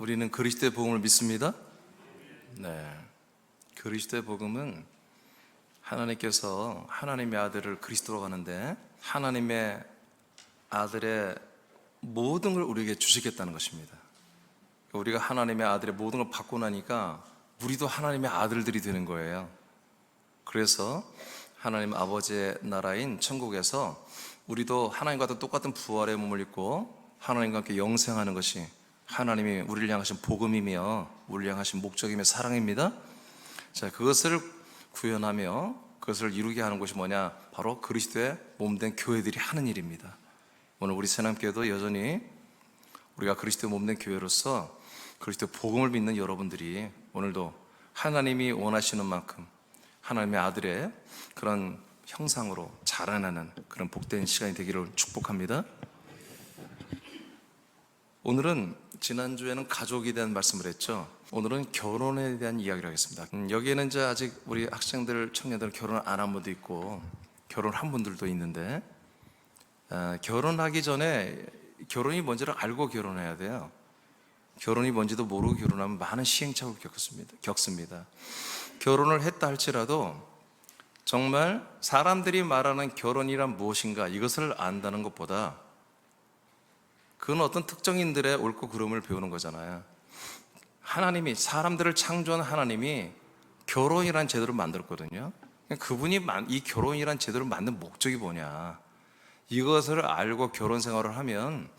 우리는 그리스도의 복음을 믿습니다. 네, 그리스도의 복음은 하나님께서 하나님의 아들을 그리스도로 가는데 하나님의 아들의 모든 걸 우리에게 주시겠다는 것입니다. 우리가 하나님의 아들의 모든 걸 받고 나니까 우리도 하나님의 아들들이 되는 거예요. 그래서 하나님 아버지의 나라인 천국에서 우리도 하나님과 똑같은 부활의 몸을 입고 하나님과 함께 영생하는 것이 하나님이 우리를 향하신 복음이며 우리를 향하신 목적이며 사랑입니다. 자, 그것을 구현하며 그것을 이루게 하는 것이 뭐냐? 바로 그리스도의 몸된 교회들이 하는 일입니다. 오늘 우리 새남교회도 여전히 우리가 그리스도의 몸된 교회로서 그리스도의 복음을 믿는 여러분들이 오늘도 하나님이 원하시는 만큼 하나님의 아들의 그런 형상으로 자라나는 그런 복된 시간이 되기를 축복합니다. 오늘은 지난주에는 가족에 대한 말씀을 했죠. 오늘은 결혼에 대한 이야기를 하겠습니다. 여기에는 이제 아직 우리 학생들, 청년들 결혼 안 한 분도 있고 결혼한 분들도 있는데 결혼하기 전에 결혼이 뭔지를 알고 결혼해야 돼요. 결혼이 뭔지도 모르고 결혼하면 많은 시행착오를 겪습니다. 결혼을 했다 할지라도 정말 사람들이 말하는 결혼이란 무엇인가 이것을 안다는 것보다 그건 어떤 특정인들의 옳고 그름을 배우는 거잖아요. 하나님이, 사람들을 창조한 하나님이 결혼이란 제도를 만들었거든요. 그분이 이 결혼이란 제도를 만든 목적이 뭐냐, 이것을 알고 결혼 생활을 하면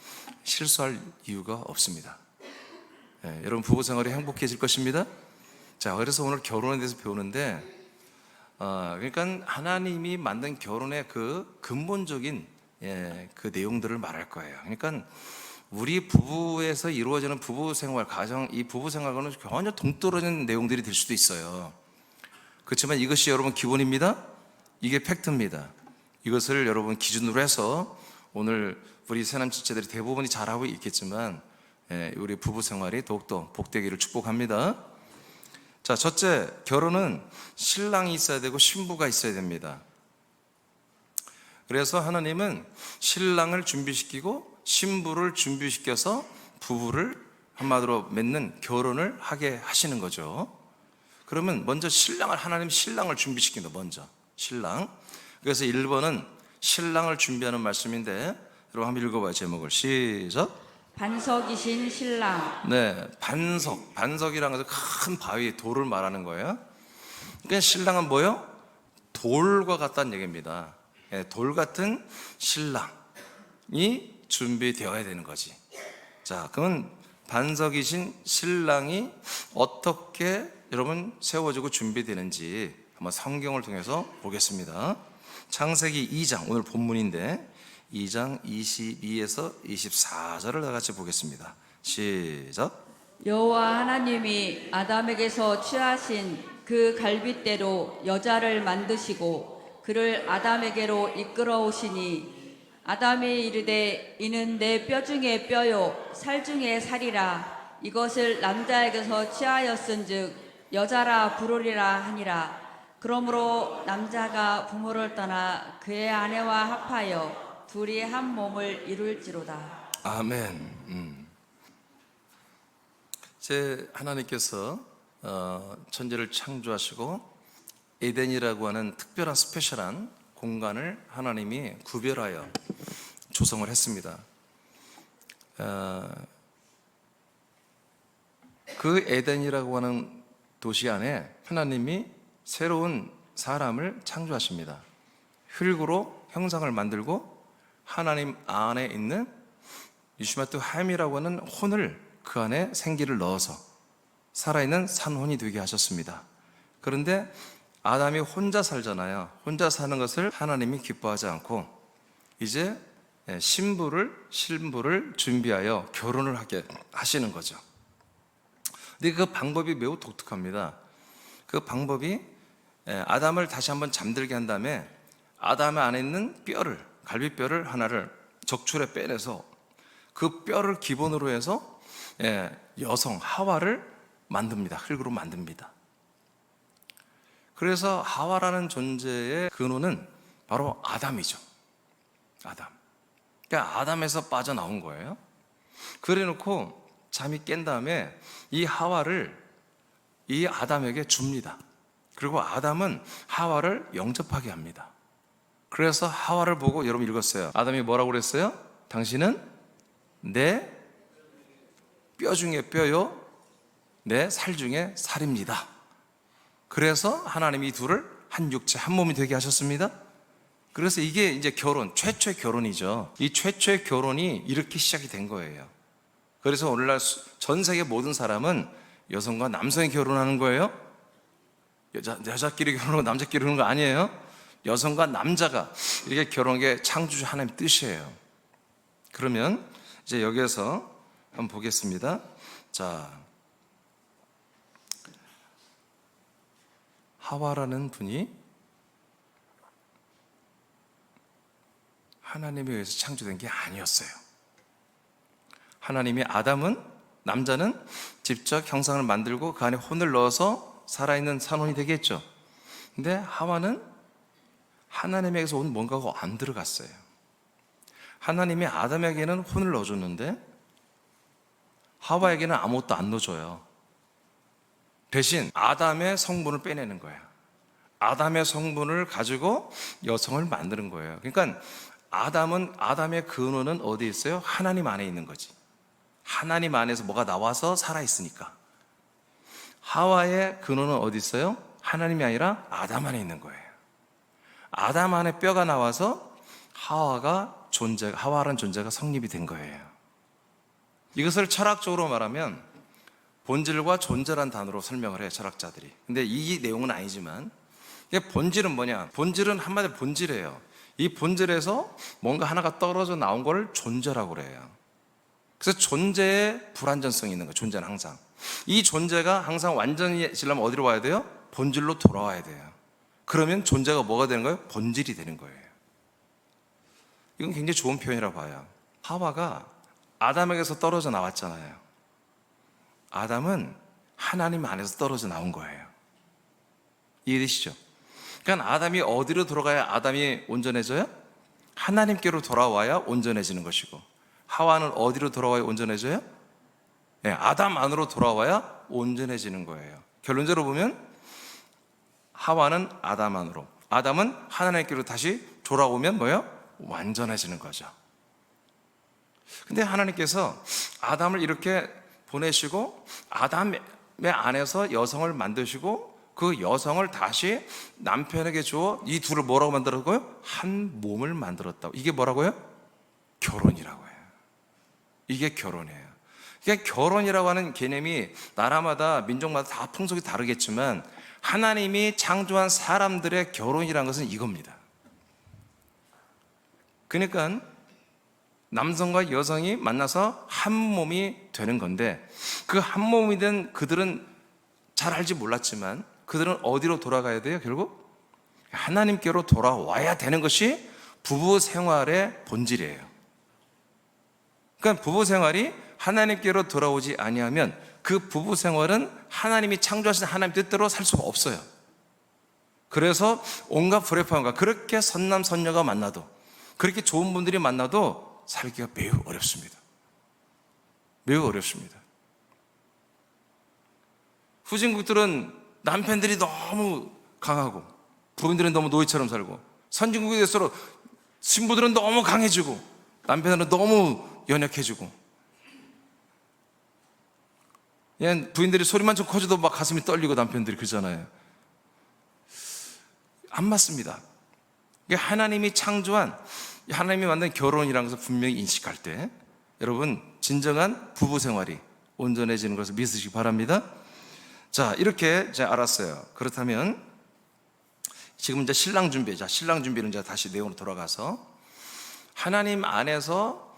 실수할 이유가 없습니다. 여러분 부부 생활이 행복해질 것입니다. 자, 그래서 오늘 결혼에 대해서 배우는데 그러니까 하나님이 만든 결혼의 그 근본적인 그 내용들을 말할 거예요. 그러니까 우리 부부에서 이루어지는 부부 생활, 가정, 이 부부 생활과는 전혀 동떨어진 내용들이 될 수도 있어요. 그렇지만 이것이 여러분 기본입니다. 이게 팩트입니다. 이것을 여러분 기준으로 해서 오늘 우리 새남지체들이 대부분이 잘하고 있겠지만 우리 부부 생활이 더욱더 복되기를 축복합니다. 자, 첫째, 결혼은 신랑이 있어야 되고 신부가 있어야 됩니다. 그래서 하나님은 신랑을 준비시키고 신부를 준비시켜서 부부를 한마디로 맺는 결혼을 하게 하시는 거죠. 그러면 먼저 하나님 신랑을 준비시킨다. 먼저 신랑. 그래서 1번은 신랑을 준비하는 말씀인데 여러분 한번 읽어봐요. 제목을 시작. 반석이신 신랑. 네, 반석이라는 것은 큰 바위, 돌을 말하는 거예요. 그러니까 신랑은 뭐예요? 돌과 같다는 얘기입니다. 돌 같은 신랑이 준비되어야 되는 거지. 자, 그러면 반석이신 신랑이 어떻게 여러분 세워지고 준비되는지 한번 성경을 통해서 보겠습니다. 창세기 2장, 오늘 본문인데 2장 22에서 24절을 다 같이 보겠습니다. 시작. 여호와 하나님이 아담에게서 취하신 그 갈빗대로 여자를 만드시고 그를 아담에게로 이끌어 오시니 아담이 이르되 이는 내 뼈 중에 뼈요 살 중에 살이라. 이것을 남자에게서 취하였은즉 여자라 부르리라 하니라. 그러므로 남자가 부모를 떠나 그의 아내와 합하여 둘이 한 몸을 이룰지로다. 아멘. 하나님께서 천지를 창조하시고 에덴이라고 하는 특별한 스페셜한 공간을 하나님이 구별하여 조성을 했습니다. 그 에덴이라고 하는 도시 안에 하나님이 새로운 사람을 창조하십니다. 흙으로 형상을 만들고 하나님 안에 있는 유시마트 함이라고 하는 혼을 그 안에 생기를 넣어서 살아있는 산혼이 되게 하셨습니다. 그런데 아담이 혼자 살잖아요. 혼자 사는 것을 하나님이 기뻐하지 않고 이제 신부를 준비하여 결혼을 하게 하시는 거죠. 근데 그 방법이 매우 독특합니다. 그 방법이 아담을 다시 한번 잠들게 한 다음에 아담 안에 있는 갈비뼈를 하나를 적출해 빼내서 그 뼈를 기본으로 해서 여성 하와를 만듭니다. 흙으로 만듭니다. 그래서 하와라는 존재의 근원은 바로 아담이죠. 아담. 그러니까 아담에서 빠져나온 거예요. 그래 놓고 잠이 깬 다음에 이 하와를 이 아담에게 줍니다. 그리고 아담은 하와를 영접하게 합니다. 그래서 하와를 보고 여러분 읽었어요. 아담이 뭐라고 그랬어요? 당신은 내 뼈 중에 뼈요, 내 살 중에 살입니다. 그래서 하나님이 이 둘을 한 육체, 한 몸이 되게 하셨습니다. 그래서 이게 이제 결혼, 최초의 결혼이죠. 이 최초의 결혼이 이렇게 시작이 된 거예요. 그래서 오늘날 전 세계 모든 사람은 여성과 남성이 결혼하는 거예요. 여자끼리 결혼하고 남자끼리 결혼하는 거 아니에요. 여성과 남자가 이렇게 결혼한 게 창조주 하나님의 뜻이에요. 그러면 이제 여기에서 한번 보겠습니다. 자, 하와라는 분이 하나님에 의해서 창조된 게 아니었어요. 하나님이 아담은, 남자는 직접 형상을 만들고 그 안에 혼을 넣어서 살아있는 산혼이 되겠죠. 근데 하와는 하나님에게서 온 뭔가가 안 들어갔어요. 하나님이 아담에게는 혼을 넣어줬는데 하와에게는 아무것도 안 넣어줘요. 대신 아담의 성분을 빼내는 거예요. 아담의 성분을 가지고 여성을 만드는 거예요. 그러니까 아담의 근원은 어디에 있어요? 하나님 안에 있는 거지. 하나님 안에서 뭐가 나와서 살아있으니까. 하와의 근원은 어디 있어요? 하나님이 아니라 아담 안에 있는 거예요. 아담 안에 뼈가 나와서 하와라는 존재가 성립이 된 거예요. 이것을 철학적으로 말하면 본질과 존재란 단어로 설명을 해요, 철학자들이. 근데 이 내용은 아니지만, 본질은 뭐냐? 본질은 한마디로 본질이에요. 이 본질에서 뭔가 하나가 떨어져 나온 걸 존재라고 그래요. 그래서 존재의 불완전성이 있는 거예요, 존재는 항상. 이 존재가 항상 완전해지려면 어디로 와야 돼요? 본질로 돌아와야 돼요. 그러면 존재가 뭐가 되는 거예요? 본질이 되는 거예요. 이건 굉장히 좋은 표현이라고 봐요. 하와가 아담에게서 떨어져 나왔잖아요. 아담은 하나님 안에서 떨어져 나온 거예요. 이해되시죠? 그러니까 아담이 어디로 돌아가야 아담이 온전해져요? 하나님께로 돌아와야 온전해지는 것이고, 하와는 어디로 돌아와야 온전해져요? 네, 아담 안으로 돌아와야 온전해지는 거예요. 결론적으로 보면 하와는 아담 안으로, 아담은 하나님께로 다시 돌아오면 뭐예요? 완전해지는 거죠. 근데 하나님께서 아담을 이렇게 보내시고 아담의 안에서 여성을 만드시고 그 여성을 다시 남편에게 주어 이 둘을 뭐라고 만들었고요? 한 몸을 만들었다고. 이게 뭐라고요? 결혼이라고 해요. 이게 결혼이에요. 그러니까 결혼이라고 하는 개념이 나라마다 민족마다 다 풍속이 다르겠지만 하나님이 창조한 사람들의 결혼이라는 것은 이겁니다. 그러니까 남성과 여성이 만나서 한 몸이 되는 건데, 그 한 몸이 된 그들은 잘 알지 몰랐지만 그들은 어디로 돌아가야 돼요? 결국 하나님께로 돌아와야 되는 것이 부부 생활의 본질이에요. 그러니까 부부 생활이 하나님께로 돌아오지 아니하면 그 부부 생활은 하나님이 창조하신 하나님 뜻대로 살 수가 없어요. 그래서 온갖 불협화음과 그렇게 선남 선녀가 만나도, 그렇게 좋은 분들이 만나도 살기가 매우 어렵습니다. 매우 어렵습니다. 후진국들은 남편들이 너무 강하고 부인들은 너무 노예처럼 살고, 선진국이 될수록 신부들은 너무 강해지고 남편들은 너무 연약해지고, 그냥 부인들이 소리만 좀 커져도 막 가슴이 떨리고 남편들이 그러잖아요. 안 맞습니다. 하나님이 창조한, 하나님이 만든 결혼이라는 것을 분명히 인식할 때 여러분 진정한 부부 생활이 온전해지는 것을 믿으시기 바랍니다. 자, 이렇게 이제 알았어요. 그렇다면 지금 이제 신랑 준비는 이제 다시 내용으로 돌아가서 하나님 안에서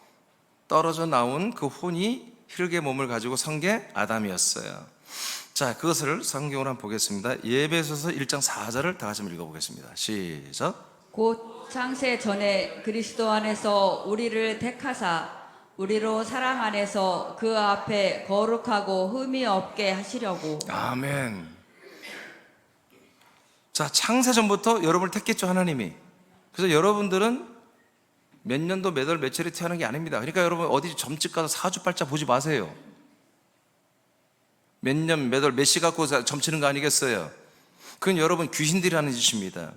떨어져 나온 그 혼이 혈육의 몸을 가지고 선 게 아담이었어요. 자, 그것을 성경으로 한번 보겠습니다. 에베소서 1장 4절을 다 같이 한번 읽어보겠습니다. 시작. 곧 창세 전에 그리스도 안에서 우리를 택하사 우리로 사랑 안에서 그 앞에 거룩하고 흠이 없게 하시려고. 아멘. 자, 창세 전부터 여러분을 택했죠, 하나님이. 그래서 여러분들은 몇 년도 몇 월 며칠에 태어난 게 아닙니다. 그러니까 여러분 어디 점집 가서 사주팔자 보지 마세요. 몇 년, 몇 월, 몇 시 갖고 점치는 거 아니겠어요? 그건 여러분 귀신들이 하는 짓입니다.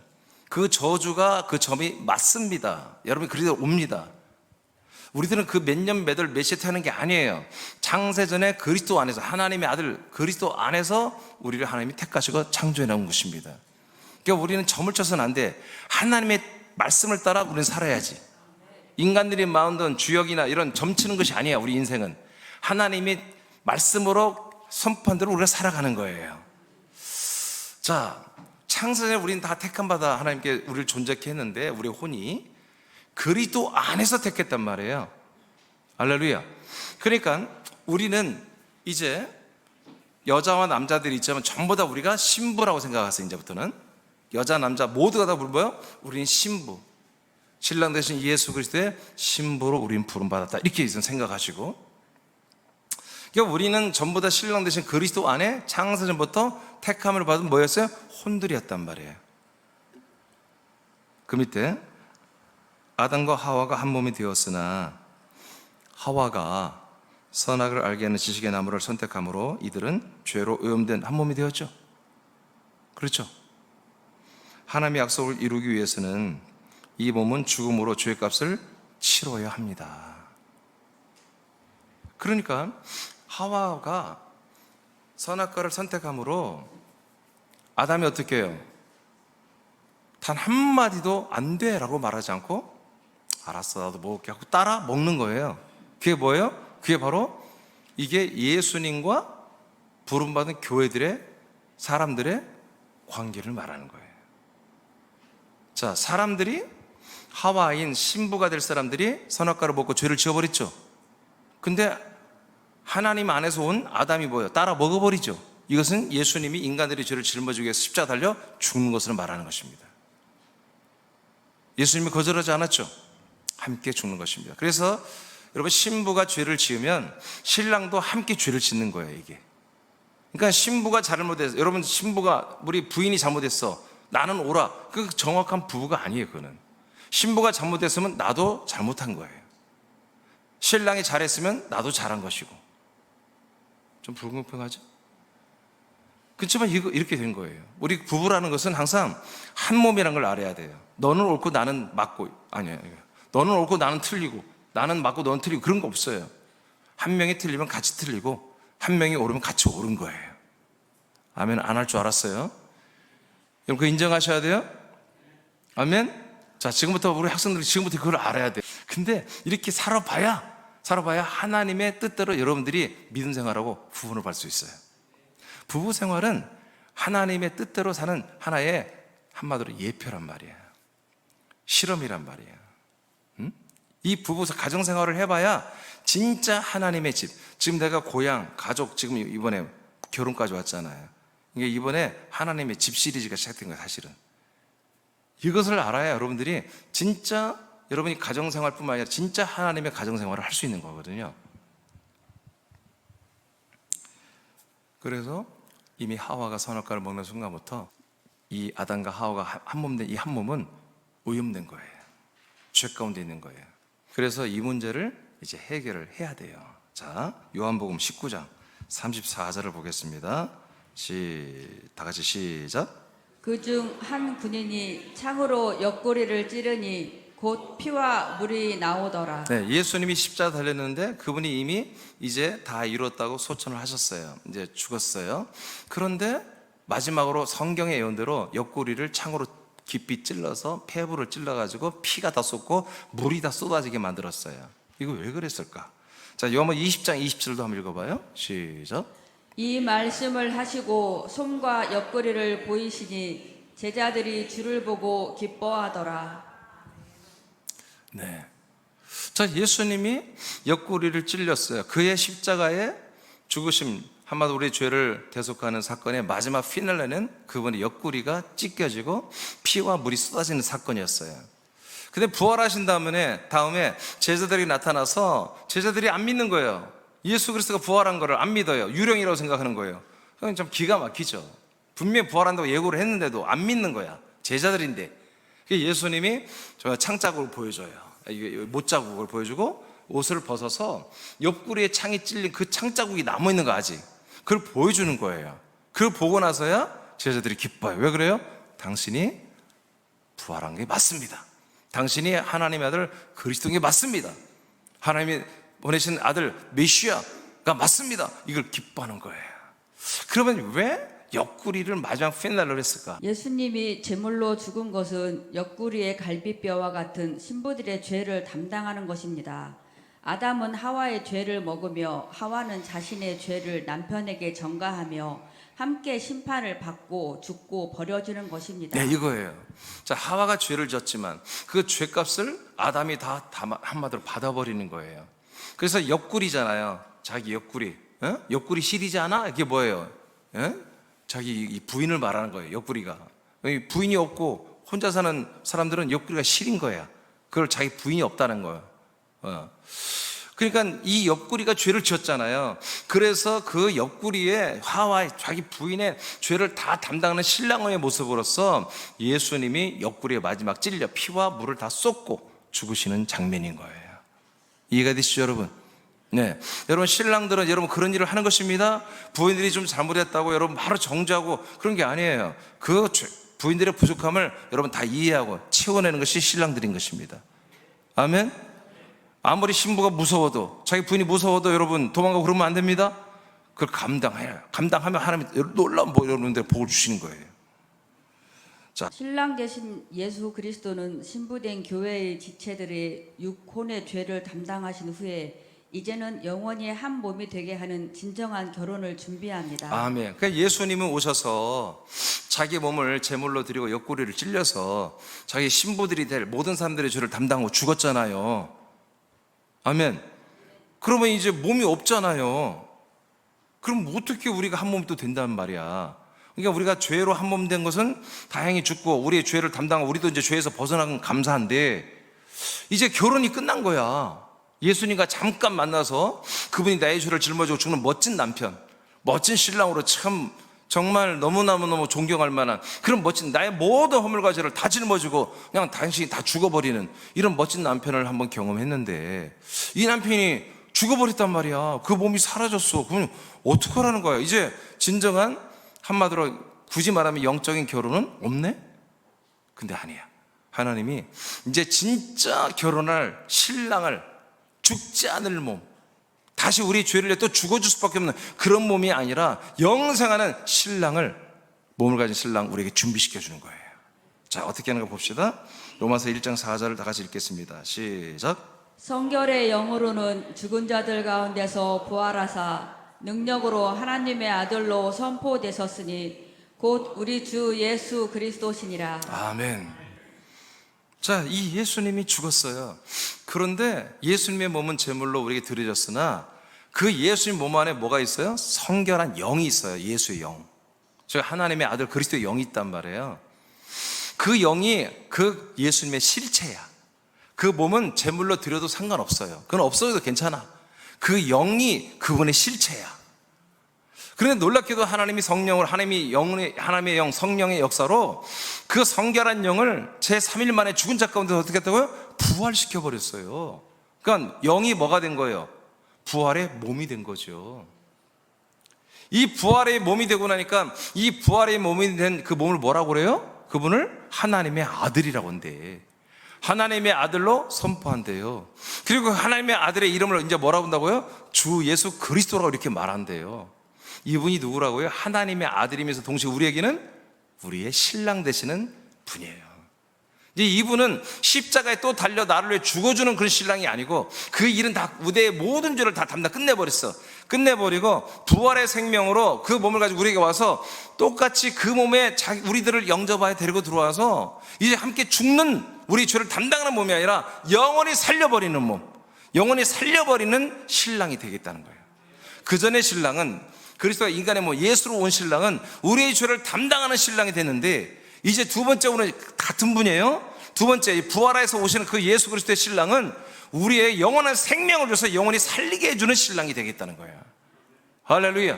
그 저주가 그 점이 맞습니다. 여러분 그리도 옵니다. 우리들은 그 몇 년, 몇 월, 몇 시에 태어난 게 아니에요. 창세전에 그리스도 안에서, 하나님의 아들 그리스도 안에서 우리를 하나님이 택하시고 창조해 나온 것입니다. 그러니까 우리는 점을 쳐서는 안 돼. 하나님의 말씀을 따라 우리는 살아야지. 인간들이 마음든 주역이나 이런 점치는 것이 아니야. 우리 인생은 하나님이 말씀으로 선포한 대로 우리가 살아가는 거예요. 자, 창세전에 우리는 다 택함 받아 하나님께 우리를 존재케 했는데 우리의 혼이 그리스도 안에서 택했단 말이에요. 할렐루야. 그러니까 우리는 이제 여자와 남자들이 있지만 전부 다 우리가 신부라고 생각하세요. 이제부터는 여자 남자 모두가 다 뭐예요? 우리는 신부, 신랑 대신 예수 그리스도의 신부로 우리는 부름받았다, 이렇게 생각하시고, 그러니까 우리는 전부 다 신랑 대신 그리스도 안에 창세전부터 택함을 받은 뭐였어요? 혼들이었단 말이에요. 그 밑에 아담과 하와가 한 몸이 되었으나 하와가 선악을 알게 하는 지식의 나무를 선택함으로 이들은 죄로 오염된 한 몸이 되었죠. 그렇죠. 하나님의 약속을 이루기 위해서는 이 몸은 죽음으로 죄값을 치러야 합니다. 그러니까 하와가 선악과를 선택함으로 아담이 어떻게 해요? 단 한마디도 안 돼 라고 말하지 않고 알았어 나도 먹을게 하고 따라 먹는 거예요. 그게 뭐예요? 그게 바로 이게 예수님과 부름받은 교회들의, 사람들의 관계를 말하는 거예요. 자, 사람들이, 하와인 신부가 될 사람들이 선악과를 먹고 죄를 지어버렸죠. 근데 하나님 안에서 온 아담이 뭐예요? 따라 먹어버리죠. 이것은 예수님이 인간들의 죄를 짊어지기 위해서 십자가 달려 죽는 것을 말하는 것입니다. 예수님이 거절하지 않았죠. 함께 죽는 것입니다. 그래서 여러분, 신부가 죄를 지으면 신랑도 함께 죄를 짓는 거예요, 이게. 그러니까 신부가 잘못해서, 여러분, 신부가, 우리 부인이 잘못했어, 나는 오라, 그 정확한 부부가 아니에요. 그거는 신부가 잘못했으면 나도 잘못한 거예요. 신랑이 잘했으면 나도 잘한 것이고. 좀 불공평하죠? 그렇지만 이렇게 된 거예요. 우리 부부라는 것은 항상 한 몸이라는 걸 알아야 돼요. 너는 옳고 나는 맞고, 아니에요. 너는 옳고 나는 틀리고, 나는 맞고 너는 틀리고, 그런 거 없어요. 한 명이 틀리면 같이 틀리고, 한 명이 옳으면 같이 옳은 거예요. 아멘. 안 할 줄 알았어요? 여러분, 그거 인정하셔야 돼요? 아멘. 자, 지금부터 우리 학생들이 지금부터 그걸 알아야 돼요. 근데 이렇게 살아봐야 하나님의 뜻대로 여러분들이 믿음 생활하고 부부를 받을 수 있어요. 부부 생활은 하나님의 뜻대로 사는 하나의, 한마디로 예표란 말이에요. 실험이란 말이에요. 이 부부 가정 생활을 해봐야 진짜 하나님의 집. 지금 내가 고향, 가족, 지금 이번에 결혼까지 왔잖아요. 이게 이번에 하나님의 집 시리즈가 시작된 거예요, 사실은. 이것을 알아야 여러분들이 진짜 여러분이 가정생활뿐만 아니라 진짜 하나님의 가정생활을 할 수 있는 거거든요. 그래서 이미 하와가 선악과를 먹는 순간부터 이 아담과 하와가 한 몸 된 이 한 몸은 오염된 거예요. 죄 가운데 있는 거예요. 그래서 이 문제를 이제 해결을 해야 돼요. 자, 요한복음 19장 34절을 보겠습니다. 다 같이 시작. 그중 한 군인이 창으로 옆구리를 찌르니 곧 피와 물이 나오더라. 네, 예수님이 십자가 달렸는데 그분이 이미 이제 다 이뤘다고 소천을 하셨어요. 이제 죽었어요. 그런데 마지막으로 성경의 예언대로 옆구리를 창으로 깊이 찔러서 폐부를 찔러가지고 피가 다 쏟고 물이 다 쏟아지게 만들었어요. 이거 왜 그랬을까? 자, 요한복음 20장 27절도 한번 읽어봐요. 시작. 이 말씀을 하시고 손과 옆구리를 보이시니 제자들이 주를 보고 기뻐하더라. 네. 자, 예수님이 옆구리를 찔렸어요. 그의 십자가의 죽으심, 한마디로 우리의 죄를 대속하는 사건의 마지막 피날레는 그분의 옆구리가 찢겨지고 피와 물이 쏟아지는 사건이었어요. 근데 부활하신 다음에 제자들이 나타나서 제자들이 안 믿는 거예요. 예수 그리스도가 부활한 거를 안 믿어요. 유령이라고 생각하는 거예요. 그건 좀 기가 막히죠. 분명히 부활한다고 예고를 했는데도 안 믿는 거야. 제자들인데. 예수님이 저 창자국을 보여줘요. 못자국을 보여주고 옷을 벗어서 옆구리에 창이 찔린 그 창자국이 남아있는 거 아직. 그걸 보여주는 거예요. 그걸 보고 나서야 제자들이 기뻐요. 왜 그래요? 당신이 부활한 게 맞습니다. 당신이 하나님의 아들 그리스도인 게 맞습니다. 하나님이 보내신 아들 메시아가 맞습니다. 이걸 기뻐하는 거예요. 그러면 왜 옆구리를 마지막 피날레로 했을까? 예수님이 제물로 죽은 것은 옆구리의 갈비뼈와 같은 신부들의 죄를 담당하는 것입니다. 아담은 하와의 죄를 먹으며 하와는 자신의 죄를 남편에게 전가하며 함께 심판을 받고 죽고 버려지는 것입니다. 네, 이거예요. 자, 하와가 죄를 졌지만 그 죄값을 아담이 다 한마디로 받아버리는 거예요. 그래서 옆구리잖아요. 자기 옆구리, 옆구리 실이지 않아? 이게 뭐예요? 자기 이 부인을 말하는 거예요. 옆구리가 부인이 없고 혼자 사는 사람들은 옆구리가 실인 거야. 그걸 자기 부인이 없다는 거예요. 그러니까 이 옆구리가 죄를 지었잖아요. 그래서 그 옆구리에 하와의 자기 부인의 죄를 다 담당하는 신랑의 모습으로서 예수님이 옆구리에 마지막 찔려 피와 물을 다 쏟고 죽으시는 장면인 거예요. 이해가 되시죠, 여러분? 네, 여러분 신랑들은 여러분 그런 일을 하는 것입니다. 부인들이 좀 잘못했다고 여러분 바로 정죄하고 그런 게 아니에요. 그 부인들의 부족함을 여러분 다 이해하고 채워내는 것이 신랑들인 것입니다. 아멘. 아무리 신부가 무서워도, 자기 부인이 무서워도 여러분 도망가고 그러면 안 됩니다. 그걸 감당해요. 감당하면 하나님이 놀라운 여러분들 복을 주시는 거예요. 자, 신랑 되신 예수 그리스도는 신부된 교회의 지체들의 육혼의 죄를 담당하신 후에 이제는 영원히 한 몸이 되게 하는 진정한 결혼을 준비합니다. 아멘. 그러니까 예수님은 오셔서 자기 몸을 제물로 드리고 옆구리를 찔려서 자기 신부들이 될 모든 사람들의 죄를 담당하고 죽었잖아요. 아멘. 그러면 이제 몸이 없잖아요. 그럼 어떻게 우리가 한 몸도 된단 말이야. 그러니까 우리가 죄로 한 몸 된 것은 다행히 죽고 우리의 죄를 담당하고 우리도 이제 죄에서 벗어나는 건 감사한데 이제 결혼이 끝난 거야. 예수님과 잠깐 만나서 그분이 나의 죄를 짊어지고 죽는 멋진 남편, 멋진 신랑으로 참 정말 너무너무 존경할 만한 그런 멋진 나의 모든 허물과 죄를 다 짊어지고 그냥 당신이 다 죽어버리는 이런 멋진 남편을 한번 경험했는데 이 남편이 죽어버렸단 말이야. 그 몸이 사라졌어. 그럼 어떡하라는 거야? 이제 진정한 한마디로 굳이 말하면 영적인 결혼은 없네? 근데 아니야. 하나님이 이제 진짜 결혼할 신랑을 죽지 않을 몸, 다시 우리 죄를 위해 또 죽어줄 수밖에 없는 그런 몸이 아니라 영생하는 신랑을, 몸을 가진 신랑 우리에게 준비시켜 주는 거예요. 자, 어떻게 하는가 봅시다. 로마서 1장 4절을 다 같이 읽겠습니다. 시작. 성결의 영으로는 죽은 자들 가운데서 부활하사 능력으로 하나님의 아들로 선포되셨으니 곧 우리 주 예수 그리스도시니라. 아멘. 자, 이 예수님이 죽었어요. 그런데 예수님의 몸은 제물로 우리에게 드려졌으나 그 예수님 몸 안에 뭐가 있어요? 성결한 영이 있어요. 예수의 영. 즉 하나님의 아들 그리스도의 영이 있단 말이에요. 그 영이 그 예수님의 실체야. 그 몸은 제물로 드려도 상관없어요. 그건 없어도 괜찮아. 그 영이 그분의 실체야. 그런데 놀랍게도 하나님이 성령을 하나님의 영 성령의 역사로 그 성결한 영을 제3일 만에 죽은 자 가운데 어떻게 했다고요? 부활시켜 버렸어요. 그러니까 영이 뭐가 된 거예요? 부활의 몸이 된 거죠. 이 부활의 몸이 되고 나니까 이 부활의 몸이 된 그 몸을 뭐라고 그래요? 그분을 하나님의 아들이라고 한대. 하나님의 아들로 선포한대요. 그리고 하나님의 아들의 이름을 이제 뭐라고 한다고요? 주 예수 그리스도라고 이렇게 말한대요. 이분이 누구라고요? 하나님의 아들이면서 동시에 우리에게는 우리의 신랑 되시는 분이에요. 이제 이분은 십자가에 또 달려 나를 위해 죽어주는 그런 신랑이 아니고 그 일은 다 우대의 모든 죄를 다 담당 끝내버렸어. 끝내버리고 부활의 생명으로 그 몸을 가지고 우리에게 와서 똑같이 그 몸에 우리들을 영접하여 데리고 들어와서 이제 함께 죽는 우리 죄를 담당하는 몸이 아니라 영원히 살려버리는 몸, 영원히 살려버리는 신랑이 되겠다는 거예요. 그 전의 신랑은 그리스도가 인간의 몸 예수로 온 신랑은 우리의 죄를 담당하는 신랑이 됐는데 이제 두 번째 오는 같은 분이에요. 두 번째 부활해서 오시는 그 예수 그리스도의 신랑은 우리의 영원한 생명을 줘서 영원히 살리게 해주는 신랑이 되겠다는 거예요. 할렐루야.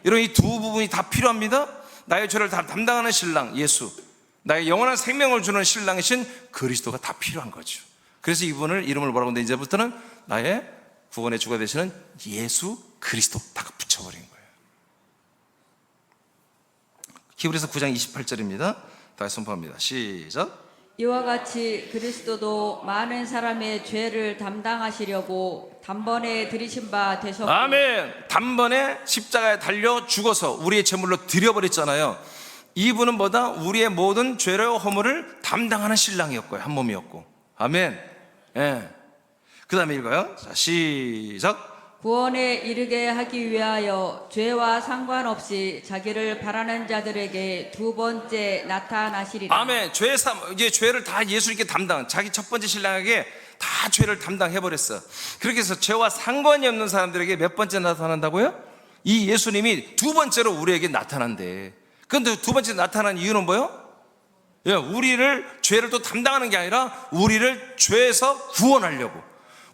이런 이 두 부분이 다 필요합니다. 나의 죄를 다 담당하는 신랑 예수, 나의 영원한 생명을 주는 신랑이신 그리스도가 다 필요한 거죠. 그래서 이분을 이름을 뭐라고 하는데 이제부터는 나의 구원의 주가 되시는 예수 그리스도 다 붙여버린 거예요. 히브리서 9장 28절입니다. 다시 선포합니다. 시작. 이와 같이 그리스도도 많은 사람의 죄를 담당하시려고 단번에 들이신 바 되셨고 아멘. 단번에 십자가에 달려 죽어서 우리의 제물로 드려버렸잖아요. 이분은 뭐다? 우리의 모든 죄와 허물을 담당하는 신랑이었고요. 한 몸이었고. 아멘. 예. 그 다음에 읽어요. 자, 시작. 구원에 이르게 하기 위하여 죄와 상관없이 자기를 바라는 자들에게 두 번째 나타나시리라. 아멘. 이제 죄를 다 예수님께 담당. 자기 첫 번째 신랑에게 다 죄를 담당해버렸어. 그렇게 해서 죄와 상관이 없는 사람들에게 몇 번째 나타난다고요? 이 예수님이 두 번째로 우리에게 나타난대. 근데 두 번째 나타난 이유는 뭐요? 예, 우리를 죄를 또 담당하는 게 아니라 우리를 죄에서 구원하려고,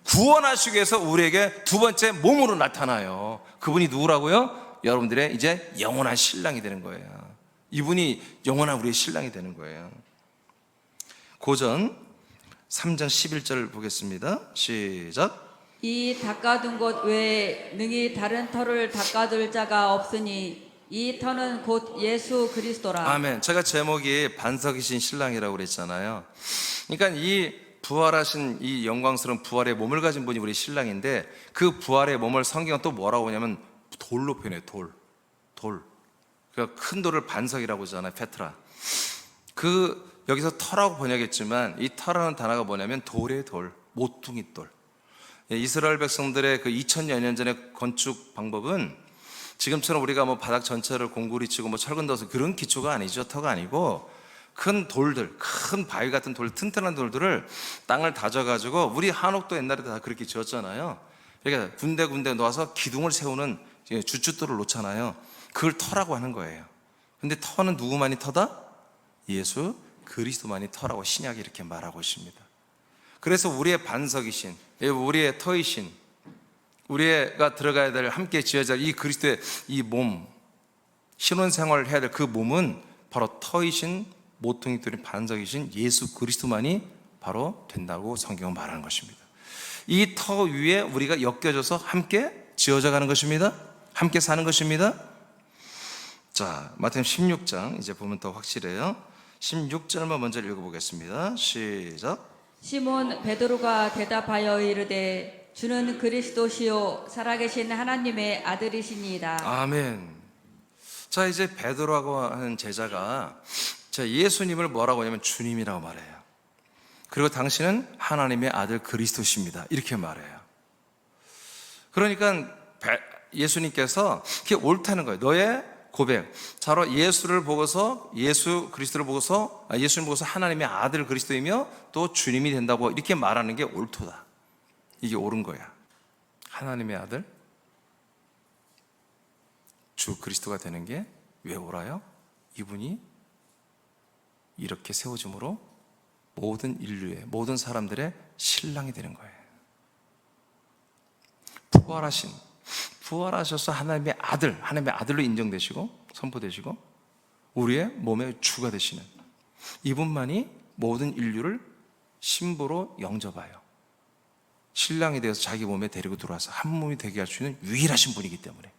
구원하시기 위해서 우리에게 두 번째 몸으로 나타나요. 그분이 누구라고요? 여러분들의 이제 영원한 신랑이 되는 거예요. 이분이 영원한 우리의 신랑이 되는 거예요. 고전 3장 11절 보겠습니다. 시작. 이 닦아둔 것 외에 능히 다른 터를 닦아둘 자가 없으니 이 터는 곧 예수 그리스도라. 아멘. 제가 제목이 반석이신 신랑이라고 그랬잖아요. 그러니까 이 부활하신 이 영광스러운 부활의 몸을 가진 분이 우리 신랑인데, 그 부활의 몸을 성경은 또 뭐라고 하냐면 돌로 표현해요. 돌. 그러니까 큰 돌을 반석이라고 하잖아요. 페트라. 여기서 터라고 번역했지만 이 터라는 단어가 뭐냐면 돌의 돌, 모퉁이 돌. 이스라엘 백성들의 그 2000여 년 전의 건축 방법은 지금처럼 우리가 뭐 바닥 전체를 공구리 치고 뭐 철근 넣어서 그런 기초가 아니죠. 터가 아니고 큰 돌들, 큰 바위 같은 돌, 튼튼한 돌들을 땅을 다져가지고, 우리 한옥도 옛날에 다 그렇게 지었잖아요. 그러니까 군데군데 놓아서 기둥을 세우는 주춧돌을 놓잖아요. 그걸 터라고 하는 거예요. 근데 터는 누구만이 터다? 예수 그리스도만이 터라고 신약이 이렇게 말하고 있습니다. 그래서 우리의 반석이신, 우리의 터이신, 우리가 들어가야 될, 함께 지어야 할 이 그리스도의 이 몸, 신혼생활을 해야 될 그 몸은 바로 터이신, 모퉁이 돌인 반석이신 예수 그리스도만이 바로 된다고 성경은 말하는 것입니다. 이 터 위에 우리가 엮여져서 함께 지어져 가는 것입니다. 함께 사는 것입니다. 자, 마태복음 16장 이제 보면 더 확실해요. 16절만 먼저 읽어보겠습니다. 시작. 시몬 베드로가 대답하여 이르되 주는 그리스도시요 살아계신 하나님의 아들이시니이다. 아멘. 자, 이제 베드로라고 하는 제자가 예수님을 뭐라고 하냐면 주님이라고 말해요. 그리고 당신은 하나님의 아들 그리스도십니다, 이렇게 말해요. 그러니까 예수님께서 그게 옳다는 거예요. 너의 고백, 바로 예수를 보고서, 예수 그리스도를 보고서, 예수님 보고서 하나님의 아들 그리스도이며 또 주님이 된다고 이렇게 말하는 게 옳도다. 이게 옳은 거야. 하나님의 아들 주 그리스도가 되는 게 왜 옳아요? 이분이 이렇게 세워짐으로 모든 인류의, 모든 사람들의 신랑이 되는 거예요. 부활하셔서 하나님의 아들로 인정되시고 선포되시고 우리의 몸의 주가 되시는 이분만이 모든 인류를 신부로 영접하여 신랑이 되어서 자기 몸에 데리고 들어와서 한 몸이 되게 할 수 있는 유일하신 분이기 때문에.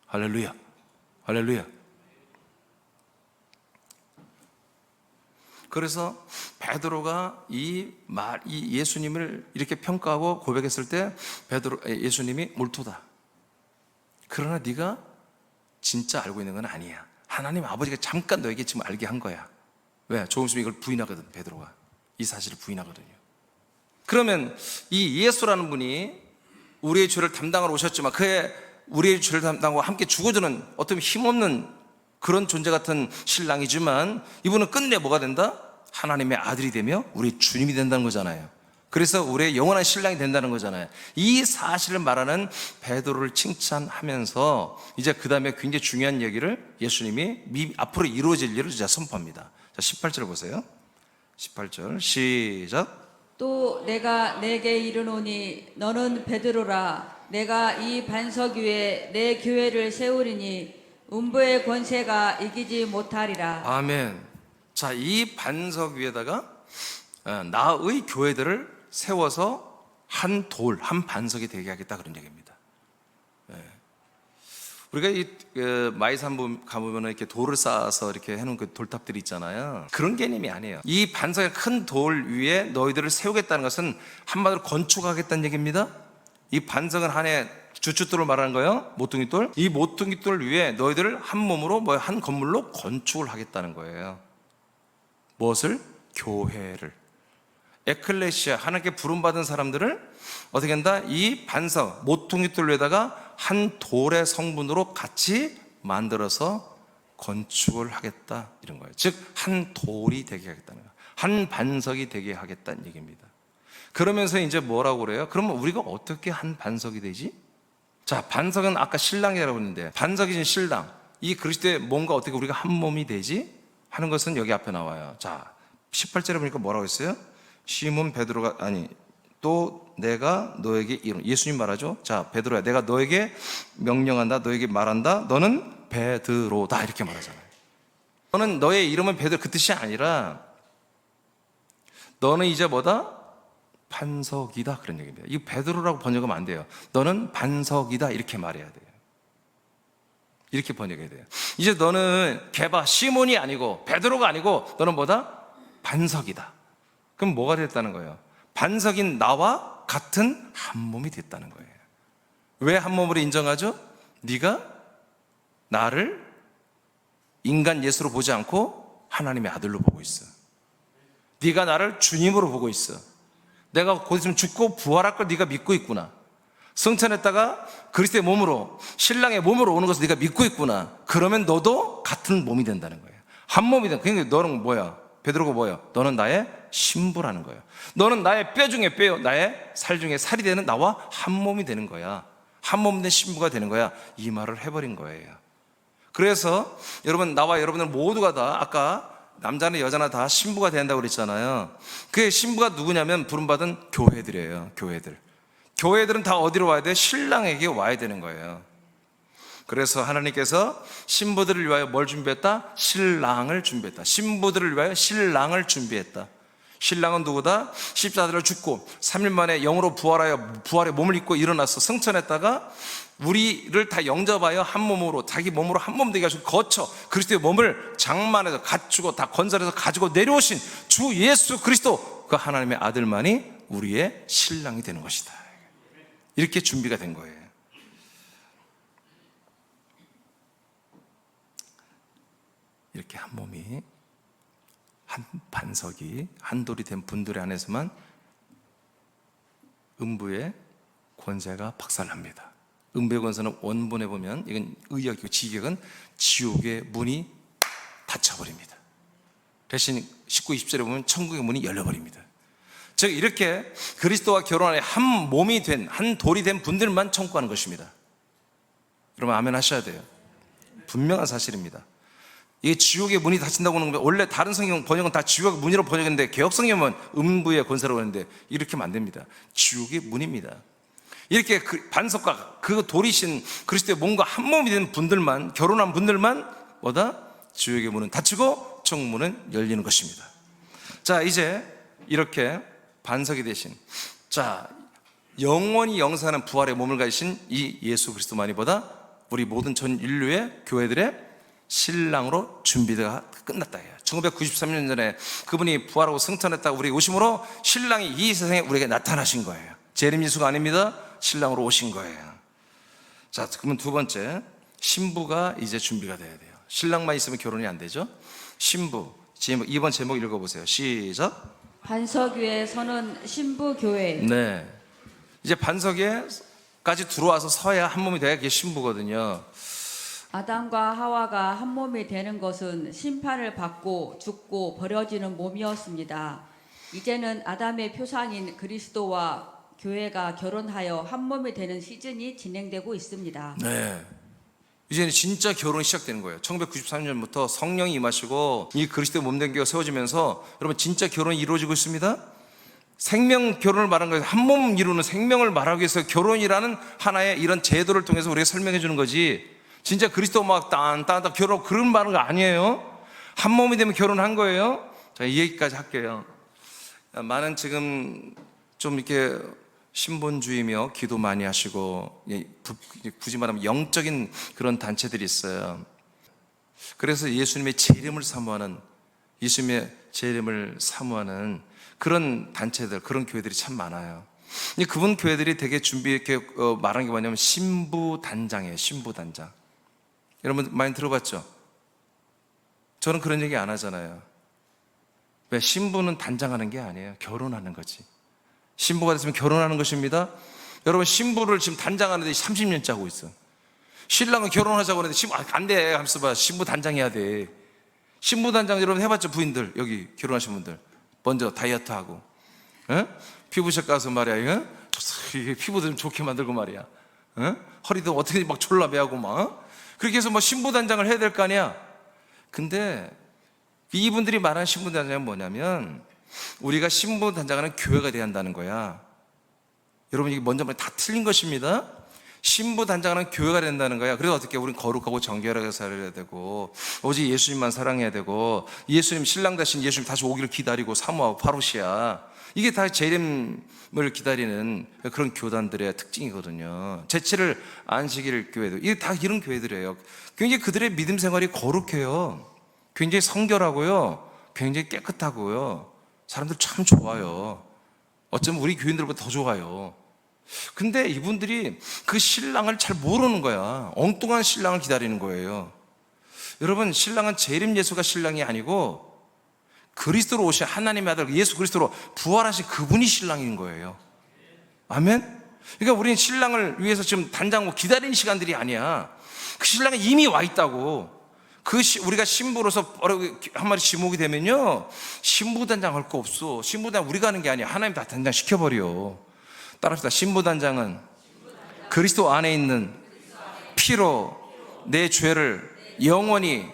할렐루야, 할렐루야. 그래서 베드로가 이 예수님을 이렇게 평가하고 고백했을 때 예수님이 옳도다. 그러나 네가 진짜 알고 있는 건 아니야. 하나님 아버지가 잠깐 너에게 지금 알게 한 거야. 왜? 조금 있으면 이걸 부인하거든. 베드로가 이 사실을 부인하거든요. 그러면 이 예수라는 분이 우리의 죄를 담당하러 오셨지만 그의 우리의 죄를 담당하고 함께 죽어주는 어떤 힘없는 그런 존재 같은 신랑이지만 이분은 끝내 뭐가 된다? 하나님의 아들이 되며 우리의 주님이 된다는 거잖아요. 그래서 우리의 영원한 신랑이 된다는 거잖아요. 이 사실을 말하는 베드로를 칭찬하면서 이제 그 다음에 굉장히 중요한 얘기를 예수님이 앞으로 이루어질 일을 이제 선포합니다. 자, 18절 보세요. 18절 시작. 또 내가 내게 이르노니 너는 베드로라. 내가 이 반석 위에 내 교회를 세우리니 음부의 권세가 이기지 못하리라. 아멘. 자, 이 반석 위에다가 나의 교회들을 세워서 한 반석이 되게 하겠다, 그런 얘기입니다. 우리가 마이산 가보면 이렇게 돌을 쌓아서 이렇게 해놓은 그 돌탑들이 있잖아요. 그런 개념이 아니에요. 이 반석의 큰 돌 위에 너희들을 세우겠다는 것은 한마디로 건축하겠다는 얘기입니다. 이 반석은 하나의 주춧돌을 말하는 거예요. 모퉁이돌. 이 모퉁이돌 위에 너희들을 한 몸으로 한 건물로 건축을 하겠다는 거예요. 무엇을? 교회를. 에클레시아, 하나님께 부름받은 사람들을 어떻게 한다? 이 반석, 모퉁이돌 위에다가 한 돌의 성분으로 같이 만들어서 건축을 하겠다, 이런 거예요. 즉, 한 돌이 되게 하겠다는 거예요. 한 반석이 되게 하겠다는 얘기입니다. 그러면서 이제 뭐라고 그래요? 그러면 우리가 어떻게 한 반석이 되지? 자, 반석은 아까 신랑이라고 했는데, 반석이신 신랑, 이 그리스도의 몸과 어떻게 우리가 한 몸이 되지? 하는 것은 여기 앞에 나와요. 자, 18절에 보니까 뭐라고 했어요? 시몬 베드로가, 또 내가 너에게 예수님 말하죠. 자, 베드로야, 내가 너에게 명령한다, 너에게 말한다, 너는 베드로다, 이렇게 말하잖아요. 너는, 너의 이름은 베드로, 그 뜻이 아니라 너는 이제 뭐다? 반석이다, 그런 얘기입니다. 이 베드로라고 번역하면 안 돼요. 너는 반석이다, 이렇게 말해야 돼요. 이렇게 번역해야 돼요. 이제 너는 게바, 시몬이 아니고 베드로가 아니고 너는 뭐다? 반석이다. 그럼 뭐가 됐다는 거예요? 반석인 나와 같은 한 몸이 됐다는 거예요. 왜 한 몸으로 인정하죠? 네가 나를 인간 예수로 보지 않고 하나님의 아들로 보고 있어. 네가 나를 주님으로 보고 있어. 내가 곧 있으면 죽고 부활할 걸 네가 믿고 있구나. 승천했다가 그리스도의 몸으로, 신랑의 몸으로 오는 것을 네가 믿고 있구나. 그러면 너도 같은 몸이 된다는 거예요. 한 몸이 된다. 그러니까 너는 뭐야? 베드로가 뭐야? 너는 나의 신부라는 거예요. 너는 나의 뼈 중에 뼈요, 나의 살 중에 살이 되는 나와 한 몸이 되는 거야. 한 몸 된 신부가 되는 거야. 이 말을 해버린 거예요. 그래서 여러분, 나와 여러분들 모두가 다 아까 남자나 여자나 다 신부가 된다고 그랬잖아요. 그 신부가 누구냐면 부름받은 교회들이에요. 교회들은 다 어디로 와야 돼? 신랑에게 와야 되는 거예요. 그래서 하나님께서 신부들을 위하여 뭘 준비했다? 신랑을 준비했다. 신부들을 위하여 신랑을 준비했다. 신랑은 누구다? 십자가로 죽고 3일 만에 영으로 부활하여 부활의 몸을 입고 일어나서 승천했다가 우리를 다 영접하여 한 몸으로, 자기 몸으로 한 몸 되게 하시고 거쳐 그리스도의 몸을 장만해서 갖추고 다 건설해서 가지고 내려오신 주 예수 그리스도, 그 하나님의 아들만이 우리의 신랑이 되는 것이다. 이렇게 준비가 된 거예요. 이렇게 한 몸이, 한 반석이, 한 돌이 된 분들의 안에서만 음부의 권세가 박살납니다. 음부의 권세는 원본에 보면 이건 의역이고 지격은 지옥의 문이 닫혀버립니다. 대신 19, 20절에 보면 천국의 문이 열려버립니다. 즉 이렇게 그리스도와 결혼하여 한 몸이 된, 한 돌이 된 분들만 천국하는 것입니다. 여러분 아멘 하셔야 돼요. 분명한 사실입니다. 이게 지옥의 문이 닫힌다고 하는 거예요. 원래 다른 성경 번역은 다 지옥의 문이라고 번역했는데 개혁 성경은 음부의 권세라고 하는데 이렇게 하면 안 됩니다. 지옥의 문입니다. 이렇게 그 반석과 그 돌이신 그리스도의 몸과 한 몸이 된 분들만, 결혼한 분들만 뭐다? 지옥의 문은 닫히고 천국문은 열리는 것입니다. 자, 이제 이렇게 반석이 되신, 자, 영원히 영생하는 부활의 몸을 가지신 이 예수 그리스도만이 보다 우리 모든 전 인류의 교회들의 신랑으로 준비가 끝났다 해요. 1993년 전에 그분이 부활하고 승천했다고 우리 오심으로 신랑이 이 세상에 우리에게 나타나신 거예요. 재림 예수가 아닙니다. 신랑으로 오신 거예요. 자, 그러면 두 번째, 신부가 이제 준비가 돼야 돼요. 신랑만 있으면 결혼이 안 되죠. 신부, 2번 제목 읽어보세요. 시작. 반석 위에 서는 신부 교회. 네, 이제 반석에까지 들어와서 서야 한 몸이 돼야 그게 신부거든요. 아담과 하와가 한 몸이 되는 것은 심판을 받고 죽고 버려지는 몸이었습니다. 이제는 아담의 표상인 그리스도와 교회가 결혼하여 한 몸이 되는 시즌이 진행되고 있습니다. 네, 이제는 진짜 결혼이 시작되는 거예요. 1993년부터 성령이 임하시고 이 그리스도의 몸된 교회가 세워지면서 여러분 진짜 결혼이 이루어지고 있습니다. 생명 결혼을 말하는 거예요. 한 몸 이루는 생명을 말하기 위해서 결혼이라는 하나의 이런 제도를 통해서 우리가 설명해 주는 거지, 진짜 그리스도 막 딴 결혼 그런 말은 거 아니에요. 한 몸이 되면 결혼한 거예요. 자, 이 얘기까지 할게요. 많은 지금 좀 이렇게 신본주의며 기도 많이 하시고, 굳이 말하면 영적인 그런 단체들이 있어요. 그래서 예수님의 재림을 사모하는, 예수님의 재림을 사모하는 그런 단체들, 그런 교회들이 참 많아요. 그분 교회들이 되게 이렇게 말하는 게 뭐냐면 신부단장이에요. 신부단장. 여러분 많이 들어봤죠? 저는 그런 얘기 안 하잖아요. 왜? 신부는 단장하는 게 아니에요. 결혼하는 거지. 신부가 됐으면 결혼하는 것입니다. 여러분, 신부를 지금 단장하는데 30년째 하고 있어. 신랑은 결혼하자고 하는데 신부 안 돼 하면서 봐. 신부 단장해야 돼. 신부 단장 여러분 해봤죠? 부인들, 여기 결혼하신 분들 먼저 다이어트하고, 피부샵 가서 말이야, 이게 피부도 좀 좋게 만들고 말이야, 허리도 어떻게 막 졸라매하고 막, 그렇게 해서 뭐 신부 단장을 해야 될 거 아니야. 근데 이분들이 말하는 신부 단장은 뭐냐면, 우리가 신부 단장하는 교회가 돼야 한다는 거야. 여러분, 이게 먼저 다 틀린 것입니다. 신부 단장하는 교회가 된다는 거야. 그래서 어떻게 우리는 거룩하고 정결하게 살아야 되고, 오직 예수님만 사랑해야 되고, 예수님, 신랑 대신 예수님 다시 오기를 기다리고 사모하고 파루시아, 이게 다 재림을 기다리는 그런 교단들의 특징이거든요. 제칠을 안식일 교회도, 이게 다 이런 교회들이에요. 굉장히 그들의 믿음 생활이 거룩해요. 굉장히 성결하고요, 굉장히 깨끗하고요, 사람들 참 좋아요. 어쩌면 우리 교인들보다 더 좋아요. 근데 이분들이 그 신랑을 잘 모르는 거야. 엉뚱한 신랑을 기다리는 거예요. 여러분, 신랑은 재림 예수가 신랑이 아니고 그리스도로 오신 하나님의 아들 예수 그리스도로 부활하신 그분이 신랑인 거예요. 아멘? 그러니까 우리는 신랑을 위해서 지금 단장 기다리는 시간들이 아니야. 그 신랑이 이미 와 있다고. 우리가 신부로서 한 마리 지목이 되면요, 신부 단장 할 거 없어. 신부 단장 우리가 하는 게 아니야. 하나님 다 단장 시켜버려. 따라합시다. 신부 단장은 그리스도 안에 있는 피로 내 죄를 영원히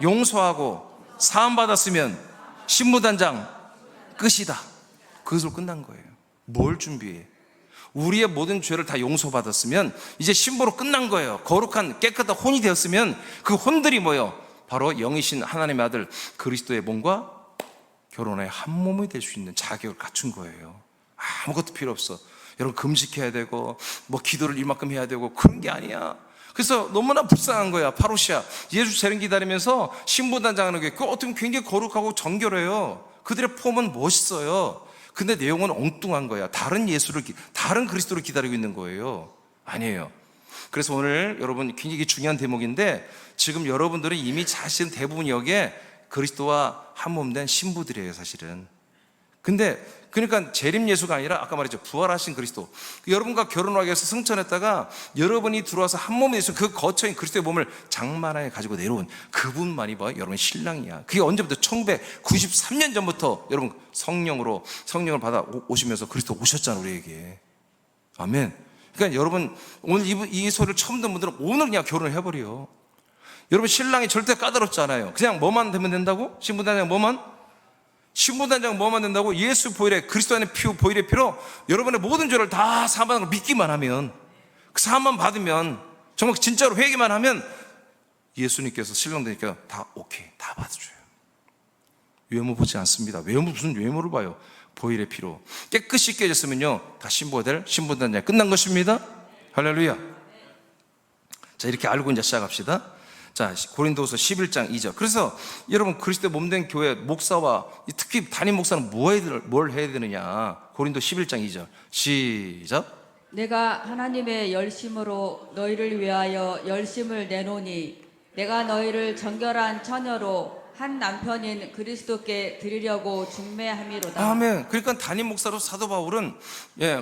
용서하고 사함받았으면 신부 단장 끝이다. 그것으로 끝난 거예요. 뭘 준비해? 우리의 모든 죄를 다 용서받았으면 이제 신부로 끝난 거예요. 거룩한 깨끗한 혼이 되었으면 그 혼들이 뭐예요? 바로 영이신 하나님의 아들 그리스도의 몸과 결혼의 한 몸이 될 수 있는 자격을 갖춘 거예요. 아무것도 필요 없어. 여러분, 금식해야 되고 뭐 기도를 이만큼 해야 되고 그런 게 아니야. 그래서 너무나 불쌍한 거야. 파루시아, 예수 재림 기다리면서 신부 단장하는 게, 그 어떻게 굉장히 거룩하고 정결해요. 그들의 폼은 멋있어요. 근데 내용은 엉뚱한 거야. 다른 그리스도를 기다리고 있는 거예요. 아니에요. 그래서 오늘 여러분 굉장히 중요한 대목인데, 지금 여러분들은 이미 자신 대부분 여기에 그리스도와 한 몸 된 신부들이에요, 사실은. 근데 그러니까 재림 예수가 아니라 아까 말했죠, 부활하신 그리스도. 여러분과 결혼하기 위해서 승천했다가 여러분이 들어와서 한 몸이 돼서 그 거처인 그리스도의 몸을 장만하에 가지고 내려온 그분만이 봐요, 여러분 신랑이야. 그게 언제부터? 1993년 전부터 여러분 성령을 받아 오시면서 그리스도 오셨잖아요, 우리에게. 아멘. 그러니까 여러분, 오늘 이 소리를 처음 듣는 분들은 오늘 그냥 결혼을 해버려. 여러분, 신랑이 절대 까다롭지 않아요. 그냥 뭐만 되면 된다고? 신부단장 뭐만? 신부단장 뭐만 된다고? 예수 보혈의, 그리스도 안의 보혈의 피로 여러분의 모든 죄를 다 사함받는 걸 믿기만 하면, 그 사함만 받으면, 정말 진짜로 회개만 하면 예수님께서, 신랑되니까 다 오케이, 다 받아줘요. 외모 보지 않습니다. 무슨 외모를 봐요? 보혈의 피로 깨끗이 깨졌으면요, 다 신부가 될 신부단장이 끝난 것입니다. 할렐루야. 자, 이렇게 알고 이제 시작합시다. 자, 고린도후서 11장 2절. 그래서 여러분, 그리스도의 몸된 교회 목사와 특히 담임 목사는 뭘 해야 되느냐? 고린도 11장 2절 시작. 내가 하나님의 열심으로 너희를 위하여 열심을 내노니 내가 너희를 정결한 처녀로 한 남편인 그리스도께 드리려고 중매함이로다. 아멘. 그러니까 담임 목사로 사도 바울은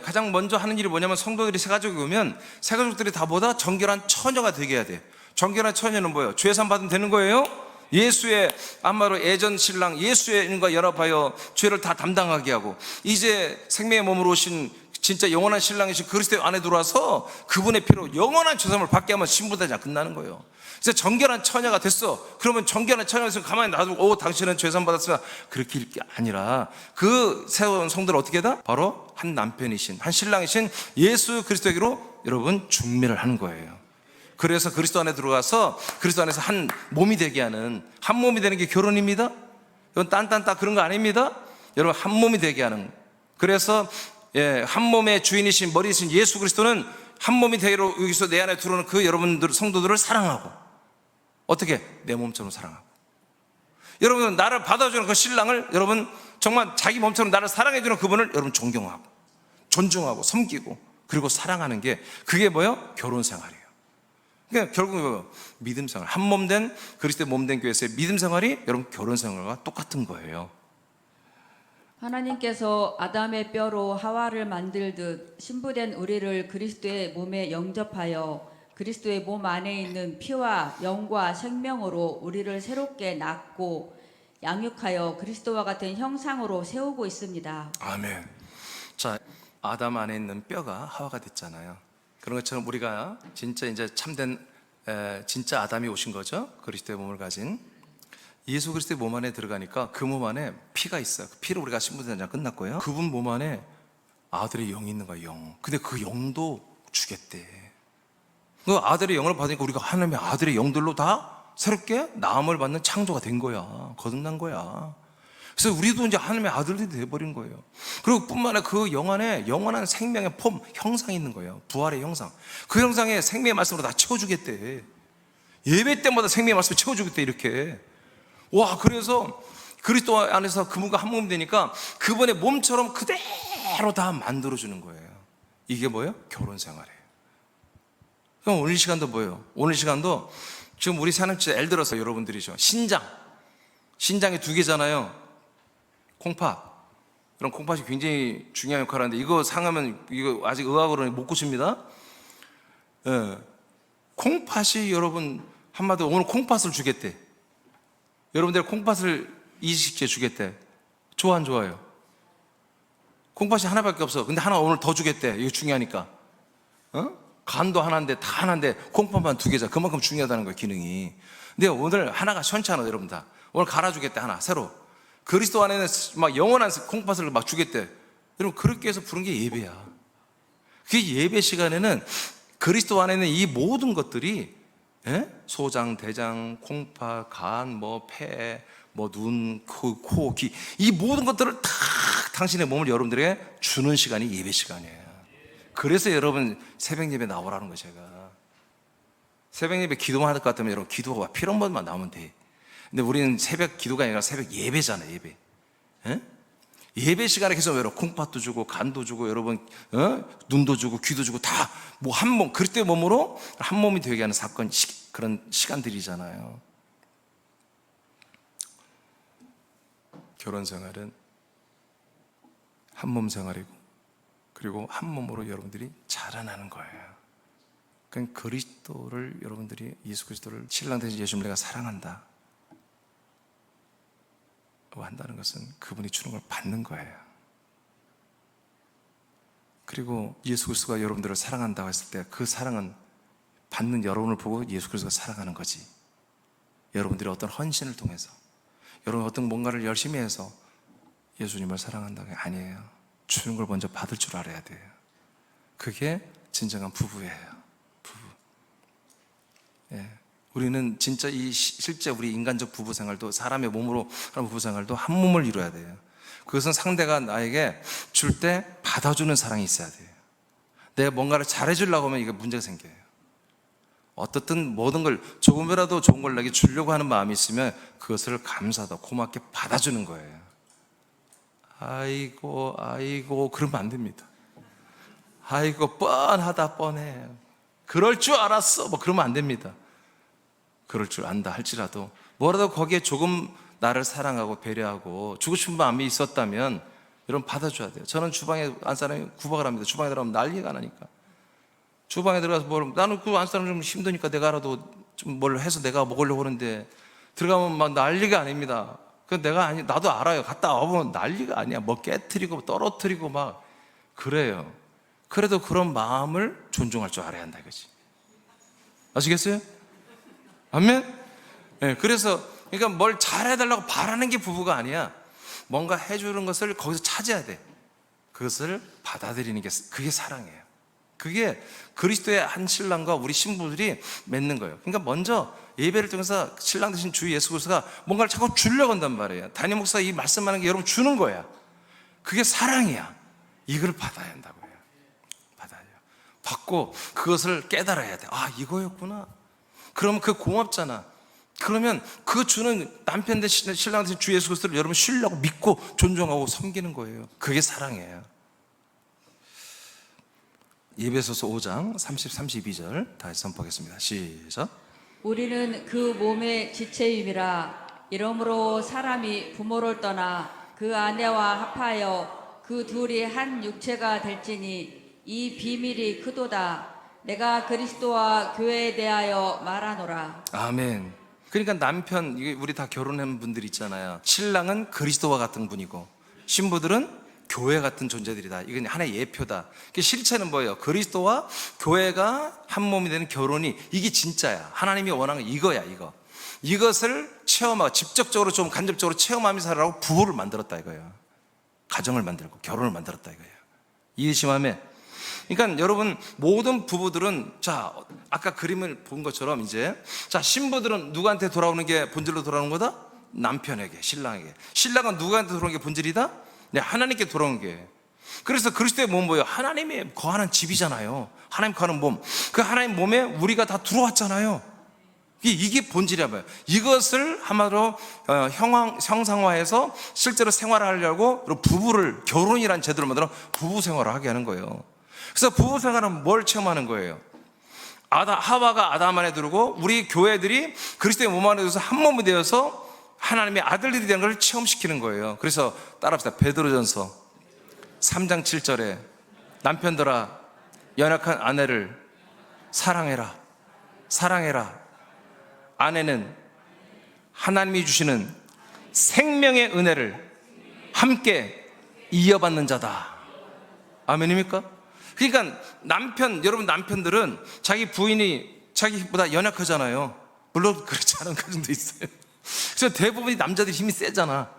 가장 먼저 하는 일이 뭐냐면, 성도들이 새 가족이 오면 새 가족들이 다 보다 정결한 처녀가 되게 해야 돼. 정결한 처녀는 뭐예요? 죄산 받으면 되는 거예요. 예수의 안마로 예전 신랑 예수의 인과 연합하여 죄를 다 담당하게 하고, 이제 생명의 몸으로 오신 진짜 영원한 신랑이신 그리스도 안에 들어와서 그분의 피로 영원한 죄사함을 받게 하면 신부단장 끝나는 거예요. 그래서 정결한 처녀가 됐어. 그러면 정결한 처녀에서 가만히 놔두고 당신은 죄사함 받았으면, 그렇게 일 게 아니라 그 세운 성도를 어떻게 하다? 바로 한 남편이신, 한 신랑이신 예수 그리스도에게로 여러분 중매를 하는 거예요. 그래서 그리스도 안에 들어가서 그리스도 안에서 한 몸이 되게 하는, 한 몸이 되는 게 결혼입니다. 이건 딴딴따 그런 거 아닙니다. 여러분, 한 몸이 되게 하는. 그래서 한 몸의 주인이신 머리이신 예수 그리스도는 한 몸이 되기로 여기서 내 안에 들어오는 그 여러분들 성도들을 사랑하고, 어떻게? 내 몸처럼 사랑하고. 여러분, 나를 받아주는 그 신랑을, 여러분 정말 자기 몸처럼 나를 사랑해주는 그분을 여러분 존경하고 존중하고 섬기고 그리고 사랑하는 게, 그게 뭐예요? 결혼 생활이에요. 그러니까 결국 뭐예요? 믿음 생활. 한 몸 된 그리스도의 몸 된 교회에서의 믿음 생활이 여러분 결혼 생활과 똑같은 거예요. 하나님께서 아담의 뼈로 하와를 만들듯 신부된 우리를 그리스도의 몸에 영접하여 그리스도의 몸 안에 있는 피와 영과 생명으로 우리를 새롭게 낳고 양육하여 그리스도와 같은 형상으로 세우고 있습니다. 아멘. 자, 아담 안에 있는 뼈가 하와가 됐잖아요. 그런 것처럼 우리가 진짜 이제 참된 진짜 아담이 오신 거죠. 그리스도의 몸을 가진 예수 그리스도의 몸 안에 들어가니까 그 몸 안에 피가 있어요. 그 피를 우리가 신부된 끝났고요. 그분 몸 안에 아들의 영이 있는 거예요. 영. 근데 그 영도 주겠대. 그 아들의 영을 받으니까 우리가 하나님의 아들의 영들로 다 새롭게 나음을 받는 창조가 된 거야. 거듭난 거야. 그래서 우리도 이제 하나님의 아들들이 돼버린 거예요. 그리고 뿐만 아니라 그 영 안에 영원한 생명의 폼, 형상이 있는 거예요. 부활의 형상. 그 형상에 생명의 말씀으로 다 채워주겠대. 예배 때마다 생명의 말씀을 채워주겠대, 이렇게. 와, 그래서 그리스도 안에서 그분과 한 몸이 되니까 그분의 몸처럼 그대로 다 만들어주는 거예요. 이게 뭐예요? 결혼 생활이에요. 그럼 오늘 시간도 뭐예요? 오늘 시간도 지금 우리 사람들 예를 들어서 여러분들이죠. 신장이 두 개잖아요. 콩팥. 그럼 콩팥이 굉장히 중요한 역할을 하는데, 이거 상하면 이거 아직 의학으로는 못 고칩니다. 예. 콩팥이 여러분 한마디로 오늘 콩팥을 주겠대. 여러분들 콩팥을 이식시켜 주겠대. 좋아, 안 좋아요? 콩팥이 하나밖에 없어. 근데 하나 오늘 더 주겠대. 이거 중요하니까. 간도 하나인데 다 하나인데 콩팥만 두 개잖아. 그만큼 중요하다는 거예요, 기능이. 근데 오늘 하나가 시원찮아, 여러분 다. 오늘 갈아주겠대, 하나 새로. 그리스도 안에는 막 영원한 콩팥을 막 주겠대. 여러분, 그렇게 해서 부른 게 예배야. 그 예배 시간에는 그리스도 안에는 이 모든 것들이, 소장, 대장, 콩팥, 간, 폐, 눈, 코, 귀, 이 모든 것들을 다 당신의 몸을 여러분들에게 주는 시간이 예배 시간이에요. 그래서 여러분 새벽 예배 나오라는 거예요. 제가 새벽 예배 기도만 할 것 같으면 여러분 기도가 필요한 것만 나오면 돼. 근데 우리는 새벽 기도가 아니라 새벽 예배잖아요. 예배. 예배 시간에 계속 여러분 콩팥도 주고 간도 주고 여러분 눈도 주고 귀도 주고 다 뭐 한 몸, 그리스도의 몸으로 한 몸이 되게 하는 사건, 그런 시간들이잖아요. 결혼 생활은 한 몸 생활이고, 그리고 한 몸으로 여러분들이 자라나는 거예요. 그러니까 그리스도를, 여러분들이 예수 그리스도를, 신랑 되신 예수님을 내가 사랑한다 한다는 것은 그분이 주는 걸 받는 거예요. 그리고 예수 그리스도가 여러분들을 사랑한다고 했을 때 그 사랑은 받는 여러분을 보고 예수 그리스도가 사랑하는 거지. 여러분들이 어떤 헌신을 통해서, 여러분 어떤 뭔가를 열심히 해서 예수님을 사랑한다는 게 아니에요. 주는 걸 먼저 받을 줄 알아야 돼요. 그게 진정한 부부예요. 부부. 예. 우리는 진짜 실제 우리 인간적 부부 생활도, 사람의 몸으로 하는 부부 생활도 한 몸을 이루어야 돼요. 그것은 상대가 나에게 줄 때 받아주는 사랑이 있어야 돼요. 내가 뭔가를 잘해주려고 하면 이게 문제가 생겨요. 어떻든 모든 걸 조금이라도 좋은 걸 내게 주려고 하는 마음이 있으면 그것을 감사하다, 고맙게 받아주는 거예요. 아이고 그러면 안 됩니다. 아이고 뻔하다, 뻔해, 그럴 줄 알았어, 그러면 안 됩니다. 그럴 줄 안다 할지라도 뭐라도 거기에 조금 나를 사랑하고 배려하고 주고 싶은 마음이 있었다면 여러분 받아줘야 돼요. 저는 주방에 안사람이 구박을 합니다. 주방에 들어가면 난리가 나니까. 주방에 들어가서 나는 그 안사람 좀 힘드니까 내가 알아도 좀 뭘 해서 내가 먹으려고 하는데 들어가면 막 난리가 아닙니다. 나도 알아요. 갔다 와보면 난리가 아니야. 깨트리고 떨어뜨리고 막 그래요. 그래도 그런 마음을 존중할 줄 알아야 한다 이거지. 아시겠어요? 아멘? 네, 그러니까 뭘 잘해달라고 바라는 게 부부가 아니야. 뭔가 해주는 것을 거기서 찾아야 돼. 그것을 받아들이는 게, 그게 사랑이에요. 그게 그리스도의 한 신랑과 우리 신부들이 맺는 거예요. 그러니까 먼저 예배를 통해서 신랑 되신 주 예수 그리스도가 뭔가를 자꾸 주려고 한단 말이에요. 담임 목사가 이 말씀하는 게 여러분 주는 거야. 그게 사랑이야. 이걸 받아야 한다고요. 받아야죠. 받고 그것을 깨달아야 돼. 아, 이거였구나. 그러면 그 고맙잖아. 그러면 그 주는 남편 대 신랑 대신 주 예수 그리스도를 여러분 신뢰하고 믿고 존중하고 섬기는 거예요. 그게 사랑이에요. 에베소서 5장 30, 32절 다시 선포하겠습니다. 시작. 우리는 그 몸의 지체임이라. 이러므로 사람이 부모를 떠나 그 아내와 합하여 그 둘이 한 육체가 될지니 이 비밀이 크도다. 내가 그리스도와 교회에 대하여 말하노라. 아멘. 그러니까 남편, 이게 우리 다 결혼한 분들 있잖아요. 신랑은 그리스도와 같은 분이고 신부들은 교회 같은 존재들이다. 이건 하나의 예표다. 실체는 뭐예요? 그리스도와 교회가 한 몸이 되는 결혼이 이게 진짜야. 하나님이 원하는 거 이거야, 이거. 이것을 체험하고 직접적으로 좀 간접적으로 체험하면서 살아라고 부부를 만들었다 이거예요. 가정을 만들고 결혼을 만들었다 이거예요. 이해심하며. 그러니까 여러분 모든 부부들은 자 아까 그림을 본 것처럼 이제 자 신부들은 누구한테 돌아오는 게 본질로 돌아오는 거다? 남편에게, 신랑에게. 신랑은 누구한테 돌아오는 게 본질이다? 네, 하나님께 돌아오는 게. 그래서 그리스도의 몸은 뭐예요? 하나님이 거하는 집이잖아요. 하나님 거하는 몸. 그 하나님 몸에 우리가 다 들어왔잖아요. 이게 본질이야 뭐예요? 이것을 한마디로 형상화해서 실제로 생활하려고 부부를 결혼이라는 제도를 만들어 부부 생활을 하게 하는 거예요. 그래서 부부 생활은 뭘 체험하는 거예요? 하와가 아담 안에 들어오고 우리 교회들이 그리스도의 몸 안에 들어서 한 몸이 되어서 하나님의 아들들이 되는 걸 체험시키는 거예요. 그래서 따라합시다. 베드로전서 3장 7절에 남편들아 연약한 아내를 사랑해라. 사랑해라. 아내는 하나님이 주시는 생명의 은혜를 함께 이어받는 자다. 아멘입니까? 그러니까 여러분 남편들은 자기 부인이 자기보다 연약하잖아요. 물론 그렇지 않은 가정도 있어요. 그래서 대부분이 남자들이 힘이 세잖아.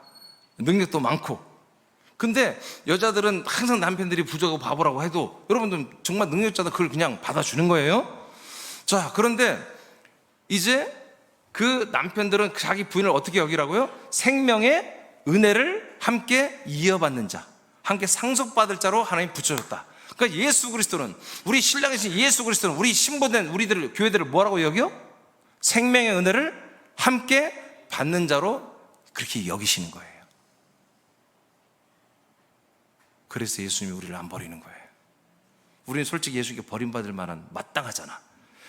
능력도 많고. 근데 여자들은 항상 남편들이 부족하고 바보라고 해도 여러분들 정말 능력자들 그걸 그냥 받아주는 거예요. 자, 그런데 이제 그 남편들은 자기 부인을 어떻게 여기라고요? 생명의 은혜를 함께 이어받는 자, 함께 상속받을 자로 하나님 붙여줬다. 그러니까 예수 그리스도는, 우리 신랑이신 예수 그리스도는 우리 신부된 우리들을, 교회들을 뭐라고 여겨? 생명의 은혜를 함께 받는 자로 그렇게 여기시는 거예요. 그래서 예수님이 우리를 안 버리는 거예요. 우리는 솔직히 예수님께 버림받을 만한 마땅하잖아.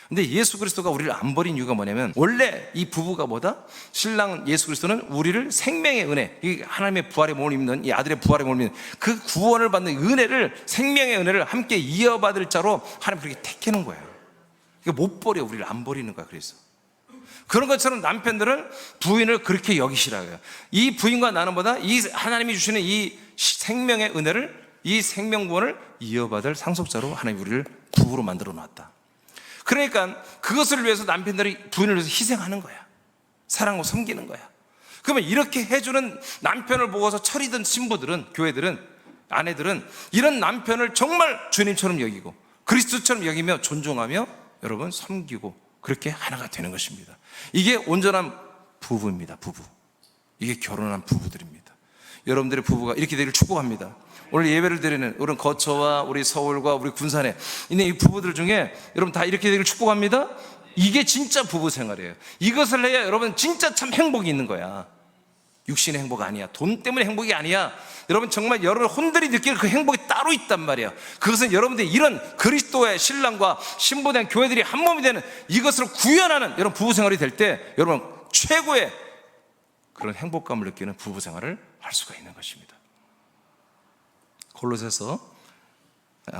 근데 예수 그리스도가 우리를 안 버린 이유가 뭐냐면 원래 이 부부가 뭐다? 신랑 예수 그리스도는 우리를 생명의 은혜, 이 하나님의 부활의 몸을 입는 이 아들의 부활의 몸을 입는 그 구원을 받는 은혜를, 생명의 은혜를 함께 이어받을 자로 하나님 그렇게 택해놓은 거예요. 그러니까 못 버려. 우리를 안 버리는 거야. 그래서 그런 것처럼 남편들은 부인을 그렇게 여기시라고요. 이 부인과 나는 보다 이 하나님이 주시는 이 생명의 은혜를, 이 생명구원을 이어받을 상속자로 하나님 우리를 부부로 만들어 놨다. 그러니까 그것을 위해서 남편들이 부인을 위해서 희생하는 거야. 사랑하고 섬기는 거야. 그러면 이렇게 해주는 남편을 보고서 철이든 신부들은, 교회들은, 아내들은 이런 남편을 정말 주님처럼 여기고 그리스도처럼 여기며 존중하며 여러분 섬기고 그렇게 하나가 되는 것입니다. 이게 온전한 부부입니다. 부부. 이게 결혼한 부부들입니다. 여러분들의 부부가 이렇게 되기를 축복합니다. 오늘 예배를 드리는 우리 거처와 우리 서울과 우리 군산에 있는 이 부부들 중에 여러분 다 이렇게 되기를 축복합니다. 이게 진짜 부부 생활이에요. 이것을 해야 여러분 진짜 참 행복이 있는 거야. 육신의 행복 아니야. 돈 때문에 행복이 아니야. 여러분 정말 여러분 혼들이 느끼는 그 행복이 따로 있단 말이야. 그것은 여러분들이 이런 그리스도의 신랑과 신부된 교회들이 한 몸이 되는 이것을 구현하는 여러분 부부 생활이 될 때 여러분 최고의 그런 행복감을 느끼는 부부 생활을 할 수가 있는 것입니다. 골로새서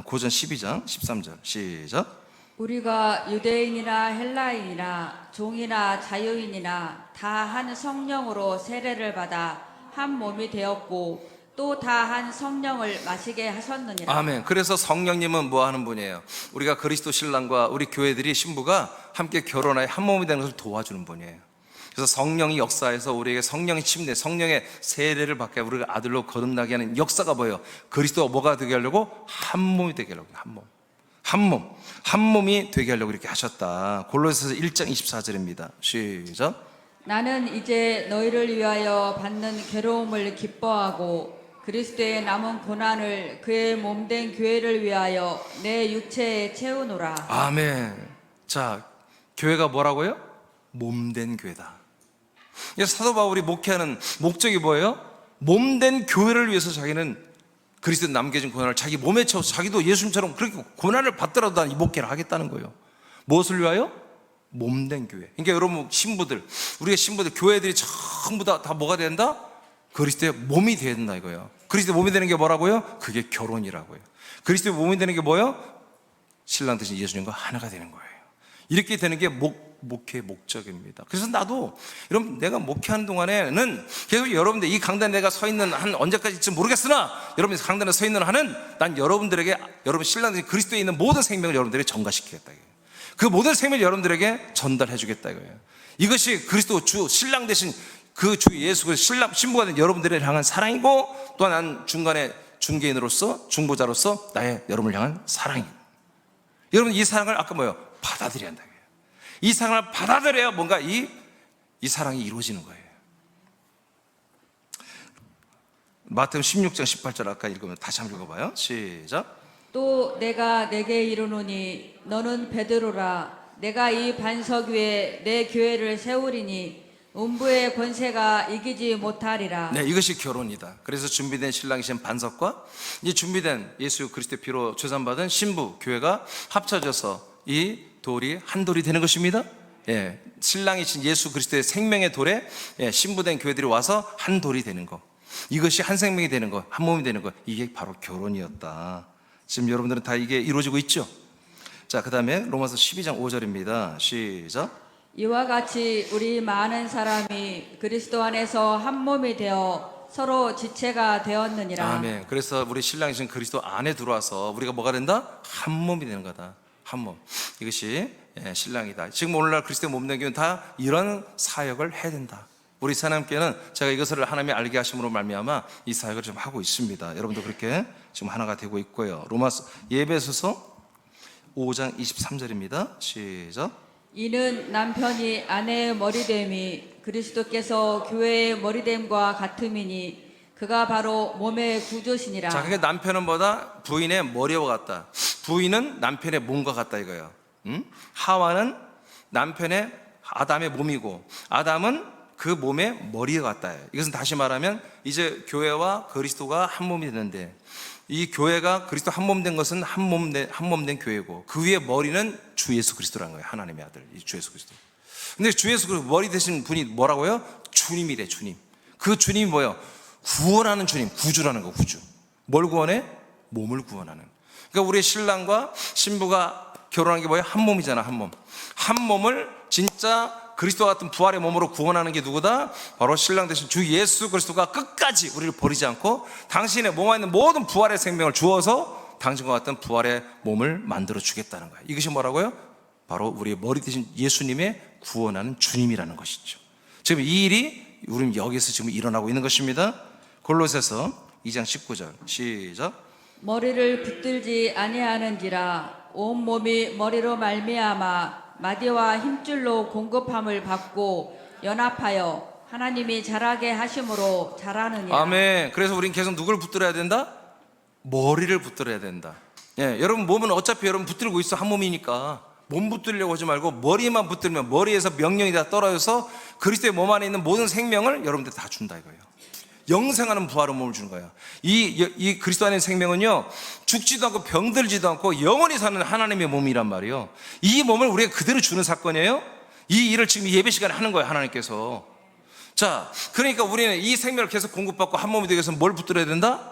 고전 12장 13절 시작. 우리가 유대인이나 헬라인이나 종이나 자유인이나 다 한 성령으로 세례를 받아 한 몸이 되었고 또 다 한 성령을 마시게 하셨느니라. 아멘. 그래서 성령님은 뭐 하는 분이에요? 우리가 그리스도 신랑과 우리 교회들이 신부가 함께 결혼하여 한 몸이 되는 것을 도와주는 분이에요. 그래서 성령이 역사해서 우리에게 성령의 침례, 성령의 세례를 받게 우리가 아들로 거듭나게 하는 역사가 뭐예요? 그리스도가 뭐가 되게 하려고? 한 몸이 되게 하려고. 한 몸이 되게 하려고 이렇게 하셨다. 골로새서 1장 24절입니다. 시작. 나는 이제 너희를 위하여 받는 괴로움을 기뻐하고 그리스도의 남은 고난을 그의 몸된 교회를 위하여 내 육체에 채우노라. 아멘. 자, 교회가 뭐라고요? 몸된 교회다. 그래서 사도 바울이 목회하는 목적이 뭐예요? 몸된 교회를 위해서 자기는 그리스도 남겨진 고난을 자기 몸에 채워서 자기도 예수님처럼 그렇게 고난을 받더라도 난 이 목회를 하겠다는 거예요. 무엇을 위하여? 몸된 교회. 그러니까 여러분 신부들, 우리의 신부들, 교회들이 전부 다 뭐가 된다? 그리스도의 몸이 돼야 된다 이거예요. 그리스도의 몸이 되는 게 뭐라고요? 그게 결혼이라고요. 그리스도의 몸이 되는 게 뭐예요? 신랑 되신 예수님과 하나가 되는 거예요. 이렇게 되는 게 목회의 목적입니다. 그래서 나도 여러분 내가 목회하는 동안에는 계속 여러분들 이 강단에 내가 서 있는 한 언제까지일지 모르겠으나 여러분이 강단에 서 있는 한은 난 여러분들에게 여러분 신랑 되신 그리스도에 있는 모든 생명을 여러분들에게 전가시키겠다 이거예요. 그 모든 생명을 여러분들에게 전달해 주겠다 이거예요. 이것이 그리스도 주 신랑 되신 그 주 예수 그리스도 신부가 된 여러분들을 향한 사랑이고 또한 난 중간에 중개인으로서 중보자로서 나의 여러분을 향한 사랑이고 여러분 이 사랑을 아까 뭐예요? 받아들여야 한다. 이 사랑을 받아들여야 뭔가 이 사랑이 이루어지는 거예요. 마태복음 16장 18절 아까 읽으면 다시 한번 읽어봐요. 시작. 또 내가 내게 이르노니 너는 베드로라. 내가 이 반석 위에 내 교회를 세우리니 음부의 권세가 이기지 못하리라. 네, 이것이 결혼이다. 그래서 준비된 신랑이신 반석과 이 준비된 예수 그리스도의 피로 조산받은 신부 교회가 합쳐져서 이 돌이 한 돌이 되는 것입니다. 예, 신랑이신 예수 그리스도의 생명의 돌에 신부된 교회들이 와서 한 돌이 되는 거. 이것이 한 생명이 되는 거, 한 몸이 되는 거. 이게 바로 결혼이었다. 지금 여러분들은 다 이게 이루어지고 있죠? 자, 그 다음에 로마서 12장 5절입니다. 시작. 이와 같이 우리 많은 사람이 그리스도 안에서 한 몸이 되어 서로 지체가 되었느니라. 아멘. 그래서 우리 신랑이신 그리스도 안에 들어와서 우리가 뭐가 된다? 한 몸이 되는 거다. 한 몸. 이것이 신랑이다. 지금 오늘날 그리스도의 몸된 교회는 다 이런 사역을 해야 된다. 우리 사람께는 제가 이것을 하나님이 알게 하심으로 말미암아 이 사역을 좀 하고 있습니다. 여러분도 그렇게 지금 하나가 되고 있고요. 로마서 예배소서 5장 23절입니다. 시작. 이는 남편이 아내의 머리됨이 그리스도께서 교회의 머리됨과 같음이니 그가 바로 몸의 구조시니라. 자, 그게 남편은 뭐다? 부인의 머리와 같다. 부인은 남편의 몸과 같다 이거예요. 하와는 남편의 아담의 몸이고 아담은 그 몸의 머리와 같다. 이것은 다시 말하면 이제 교회와 그리스도가 한 몸이 되는데 이 교회가 그리스도 한 몸 된 것은 한 몸 된 교회고 그 위에 머리는 주 예수 그리스도라는 거예요. 하나님의 아들 이 주 예수 그리스도. 근데 주 예수 그리스도 머리 되신 분이 뭐라고요? 주님이래. 주님. 그 주님이 뭐예요? 구원하는 주님, 구주라는 거. 구주. 뭘 구원해? 몸을 구원하는. 그러니까 우리 신랑과 신부가 결혼한 게 뭐예요? 한 몸이잖아. 한 몸. 한 몸을 진짜 그리스도 같은 부활의 몸으로 구원하는 게 누구다? 바로 신랑 되신 주 예수 그리스도가 끝까지 우리를 버리지 않고 당신의 몸 안에 있는 모든 부활의 생명을 주어서 당신과 같은 부활의 몸을 만들어 주겠다는 거예요. 이것이 뭐라고요? 바로 우리의 머리 되신 예수님의 구원하는 주님이라는 것이죠. 지금 이 일이 우리는 여기서 지금 일어나고 있는 것입니다. 골로새서 2장 19절 시작. 머리를 붙들지 아니하는지라 온 몸이 머리로 말미암아 마디와 힘줄로 공급함을 받고 연합하여 하나님이 자라게 하심으로 자라느니라. 아멘. 그래서 우리는 계속 누굴 붙들어야 된다? 머리를 붙들어야 된다. 예, 여러분 몸은 어차피 여러분 붙들고 있어. 한 몸이니까 몸 붙들려고 하지 말고 머리만 붙들면 머리에서 명령이 다 떨어져서 그리스도의 몸 안에 있는 모든 생명을 여러분들 다 준다 이거예요. 영생하는 부활의 몸을 주는 거예요. 이 그리스도 안에 생명은요 죽지도 않고 병들지도 않고 영원히 사는 하나님의 몸이란 말이에요. 이 몸을 우리가 그대로 주는 사건이에요. 이 일을 지금 예배 시간에 하는 거예요. 하나님께서. 자, 그러니까 우리는 이 생명을 계속 공급받고 한 몸이 되기 위해서 뭘 붙들어야 된다?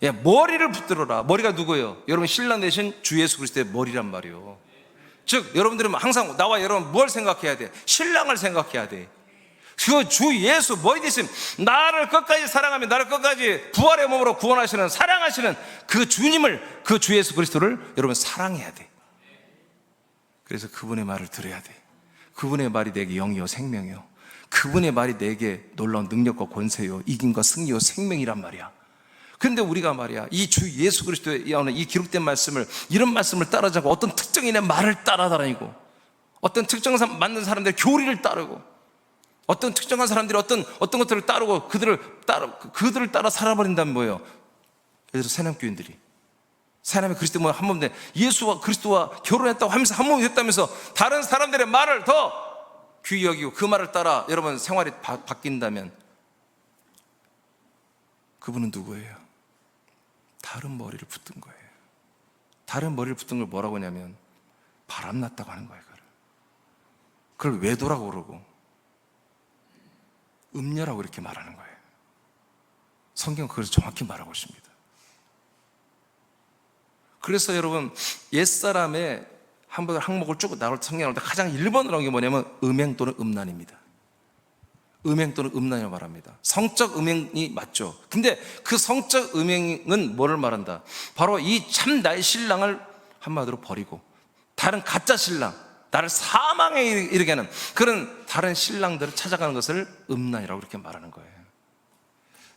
예, 머리를 붙들어라. 머리가 누구예요? 여러분 신랑 되신 주 예수 그리스도의 머리란 말이에요. 즉 여러분들은 항상 나와 여러분 뭘 생각해야 돼? 신랑을 생각해야 돼. 그 주 예수 머리 대신 나를 끝까지 사랑하며 나를 끝까지 부활의 몸으로 구원하시는 사랑하시는 그 주님을 그 주 예수 그리스도를 여러분 사랑해야 돼. 그래서 그분의 말을 들어야 돼. 그분의 말이 내게 영이요 생명이요. 그분의 말이 내게 놀라운 능력과 권세요 이김과 승리요 생명이란 말이야. 그런데 우리가 말이야 이 주 예수 그리스도의 이 기록된 말씀을 이런 말씀을 따라하지 않고 어떤 특정인의 말을 따라다니고 어떤 특정 맞는 사람들의 교리를 따르고 어떤 특정한 사람들이 어떤 것들을 따르고 그들을 따라 살아버린다면 뭐예요? 예를 들어 새남교인들이 새남의 그리스도 모양 한 몸 된 예수와 그리스도와 결혼했다고 하면서 한 몸이 됐다면서 다른 사람들의 말을 더 귀히 여기고 그 말을 따라 여러분 생활이 바뀐다면 그분은 누구예요? 다른 머리를 붙든 거예요. 다른 머리를 붙든 걸 뭐라고 하냐면 바람났다고 하는 거예요. 그걸 외도라고 그러고 음녀라고 이렇게 말하는 거예요. 성경은 그걸 정확히 말하고 있습니다. 그래서 여러분 옛사람의 항목을 쭉 나올 때 성경을 때 가장 1번으로 한 게 뭐냐면 음행 또는 음란입니다. 음행 또는 음란이라고 말합니다. 성적 음행이 맞죠. 근데 그 성적 음행은 뭐를 말한다? 바로 이 참 나의 신랑을 한마디로 버리고 다른 가짜 신랑, 나를 사망에 이르게 하는 그런 다른 신랑들을 찾아가는 것을 음란이라고 이렇게 말하는 거예요.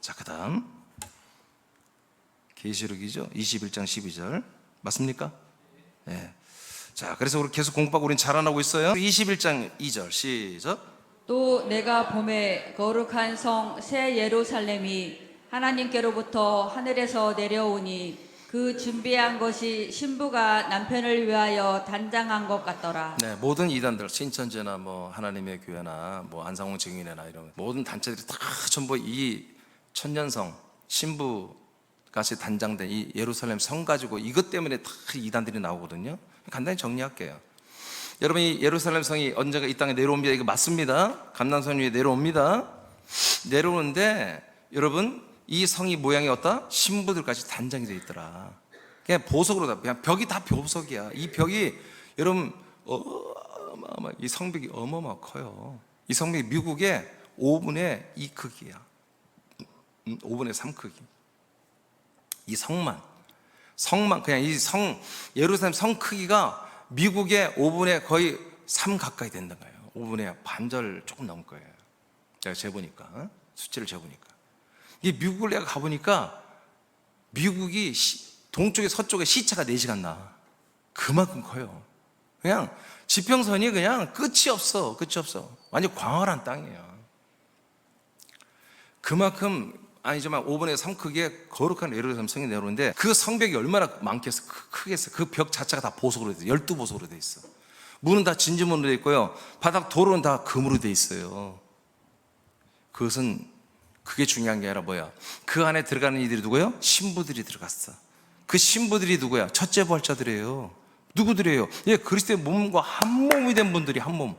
자, 그 다음 계시록이죠. 21장 12절 맞습니까? 네. 자, 그래서 우리 계속 공부하고 우리는 자라나고 있어요. 21장 2절 시작. 또 내가 봄에 거룩한 성 새 예루살렘이 하나님께로부터 하늘에서 내려오니 그 준비한 것이 신부가 남편을 위하여 단장한 것 같더라. 네, 모든 이단들, 신천지나 뭐 하나님의 교회나 뭐 안상홍 증인회나 이런 모든 단체들이 다 전부 이 천년성 신부 같이 단장된 이 예루살렘 성 가지고 이것 때문에 다 이단들이 나오거든요. 간단히 정리할게요. 여러분 이 예루살렘 성이 언젠가 이 땅에 내려옵니다. 이거 맞습니다. 감람산 위에 내려옵니다. 내려오는데 여러분 이 성이 모양이 어떠? 신부들까지 단장이 되어 있더라. 그냥 보석으로 다 그냥 벽이 다 보석이야. 이 벽이 여러분 이 성벽이 어마어마 커요. 이 성벽이 미국의 5분의 2 크기야. 5분의 3 크기. 이 성만 그냥 이 성 예루살렘 성 크기가 미국의 5분의 거의 3 가까이 된다는 거예요. 5분의 반절 조금 넘을 거예요. 제가 재보니까 수치를 재보니까 이 미국을 내가 가보니까 미국이 동쪽에 서쪽에 시차가 4시간 나. 그만큼 커요. 그냥 지평선이 그냥 끝이 없어. 완전 광활한 땅이에요. 그만큼 아니지만 5분의 3 크기의 거룩한 예루살렘 성이 내려오는데 그 성벽이 얼마나 많겠어. 크겠어. 그 벽 자체가 다 보석으로 돼 있어. 12보석으로 돼 있어. 문은 다 진주문으로 돼 있고요. 바닥 도로는 다 금으로 돼 있어요. 그게 중요한 게 아니라 뭐야? 그 안에 들어가는 이들이 누구예요? 신부들이 들어갔어. 그 신부들이 누구야? 첫째 부활자들이에요. 누구들이에요? 예, 그리스도의 몸과 한 몸이 된 분들이 한 몸.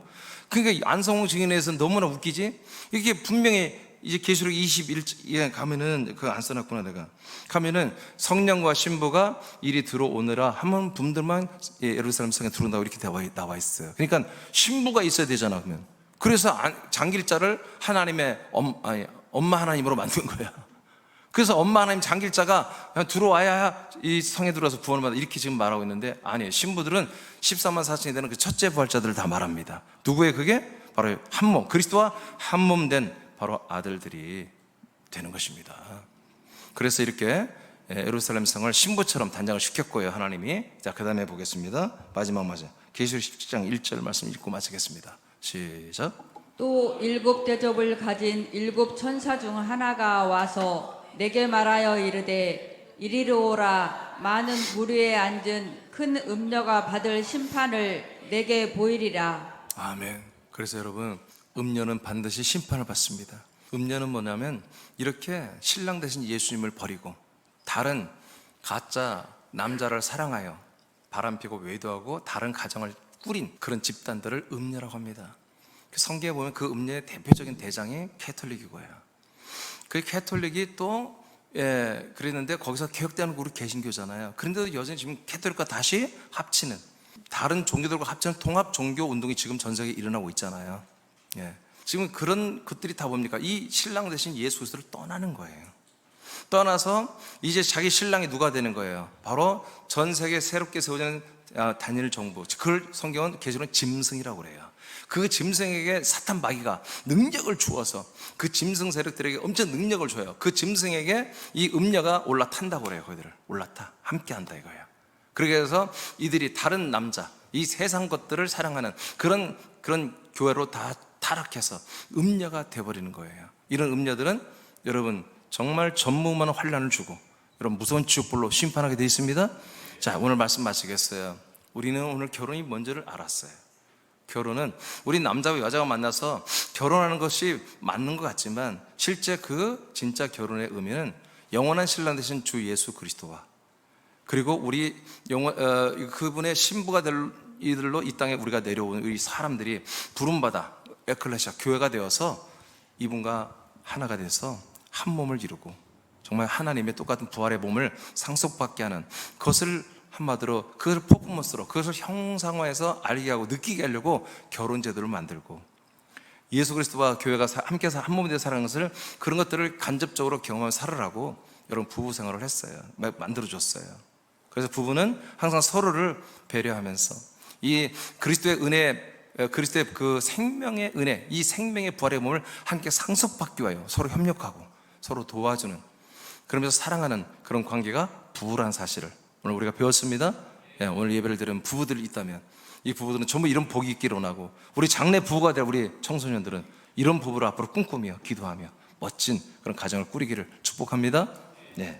그러니까 안성홍 증인에서 너무나 웃기지? 이게 분명히 이제 계시록 21에 가면은 그거 안 써놨구나 내가. 가면은 성령과 신부가 이리 들어오느라 한 분들만 예루살렘 성에 들어온다고 이렇게 나와 있어요. 그러니까 신부가 있어야 되잖아 그러면. 그래서 장길자를 하나님의 엄마 하나님으로 만든 거야. 그래서 엄마 하나님 장길자가 그냥 들어와야 이 성에 들어와서 구원을 받아 이렇게 지금 말하고 있는데 아니에요. 신부들은 14만 4천이 되는 그 첫째 부활자들을 다 말합니다. 누구의 그게? 바로 한 몸, 그리스도와 한 몸 된 바로 아들들이 되는 것입니다. 그래서 이렇게 예루살렘 성을 신부처럼 단장을 시켰고요 하나님이. 자, 그 다음에 보겠습니다. 마지막 계시록 17장 1절 말씀 읽고 마치겠습니다. 시작. 또 7 대접을 가진 7 천사 중 하나가 와서 내게 말하여 이르되 이리로 오라. 많은 무리에 앉은 큰 음녀가 받을 심판을 내게 보이리라. 아멘. 그래서 여러분 음녀는 반드시 심판을 받습니다. 음녀는 뭐냐면 이렇게 신랑 대신 예수님을 버리고 다른 가짜 남자를 사랑하여 바람피고 외도하고 다른 가정을 꾸린 그런 집단들을 음녀라고 합니다. 성경에 보면 그 음녀의 대표적인 대장이 캐톨릭이고요. 그 캐톨릭이 또 그랬는데 거기서 개혁대한국으로 개신교잖아요. 그런데도 여전히 지금 캐톨릭과 다시 합치는 다른 종교들과 합치는 통합 종교 운동이 지금 전 세계에 일어나고 있잖아요. 지금 그런 것들이 다 뭡니까? 이 신랑 대신 예수 그리스도를 떠나는 거예요. 떠나서 이제 자기 신랑이 누가 되는 거예요? 바로 전 세계 새롭게 세워지는 단일 정부. 그걸 성경은 계시록은 짐승이라고 그래요. 그 짐승에게 사탄 마귀가 능력을 주어서 그 짐승 세력들에게 엄청 능력을 줘요. 그 짐승에게 이 음녀가 올라탄다고 그래요. 그들을 올라타 함께 한다 이거예요. 그렇게 해서 이들이 다른 남자 이 세상 것들을 사랑하는 그런 교회로 다 타락해서 음녀가 되어버리는 거예요. 이런 음녀들은 여러분 정말 전무후무한 환난을 주고 여러분 무서운 지옥불로 심판하게 되어 있습니다. 자, 오늘 말씀 마치겠어요. 우리는 오늘 결혼이 뭔지를 알았어요. 결혼은 우리 남자와 여자가 만나서 결혼하는 것이 맞는 것 같지만 실제 그 진짜 결혼의 의미는 영원한 신랑 되신 주 예수 그리스도와 그리고 우리 그분의 신부가 될 이들로 이 땅에 우리가 내려온 우리 사람들이 부름받아 에클레시아 교회가 되어서 이분과 하나가 돼서 한 몸을 이루고 정말 하나님의 똑같은 부활의 몸을 상속받게 하는 그것을 한마디로 그것을 퍼포먼스로 그것을 형상화해서 알게 하고 느끼게 하려고 결혼 제도를 만들고 예수 그리스도와 교회가 함께 한 몸이 되어 살아가는 것을 그런 것들을 간접적으로 경험하며 살으라고 여러분 부부 생활을 했어요. 만들어줬어요. 그래서 부부는 항상 서로를 배려하면서 이 그리스도의 은혜, 그리스도의 그 생명의 은혜, 이 생명의 부활의 몸을 함께 상속받기 위하여 서로 협력하고 서로 도와주는 그러면서 사랑하는 그런 관계가 부부란 사실을 오늘 우리가 배웠습니다. 오늘 예배를 드리는 부부들이 있다면 이 부부들은 전부 이런 복이 있기를 원하고 우리 장래 부부가 될 우리 청소년들은 이런 부부를 앞으로 꿈꾸며 기도하며 멋진 그런 가정을 꾸리기를 축복합니다. 네.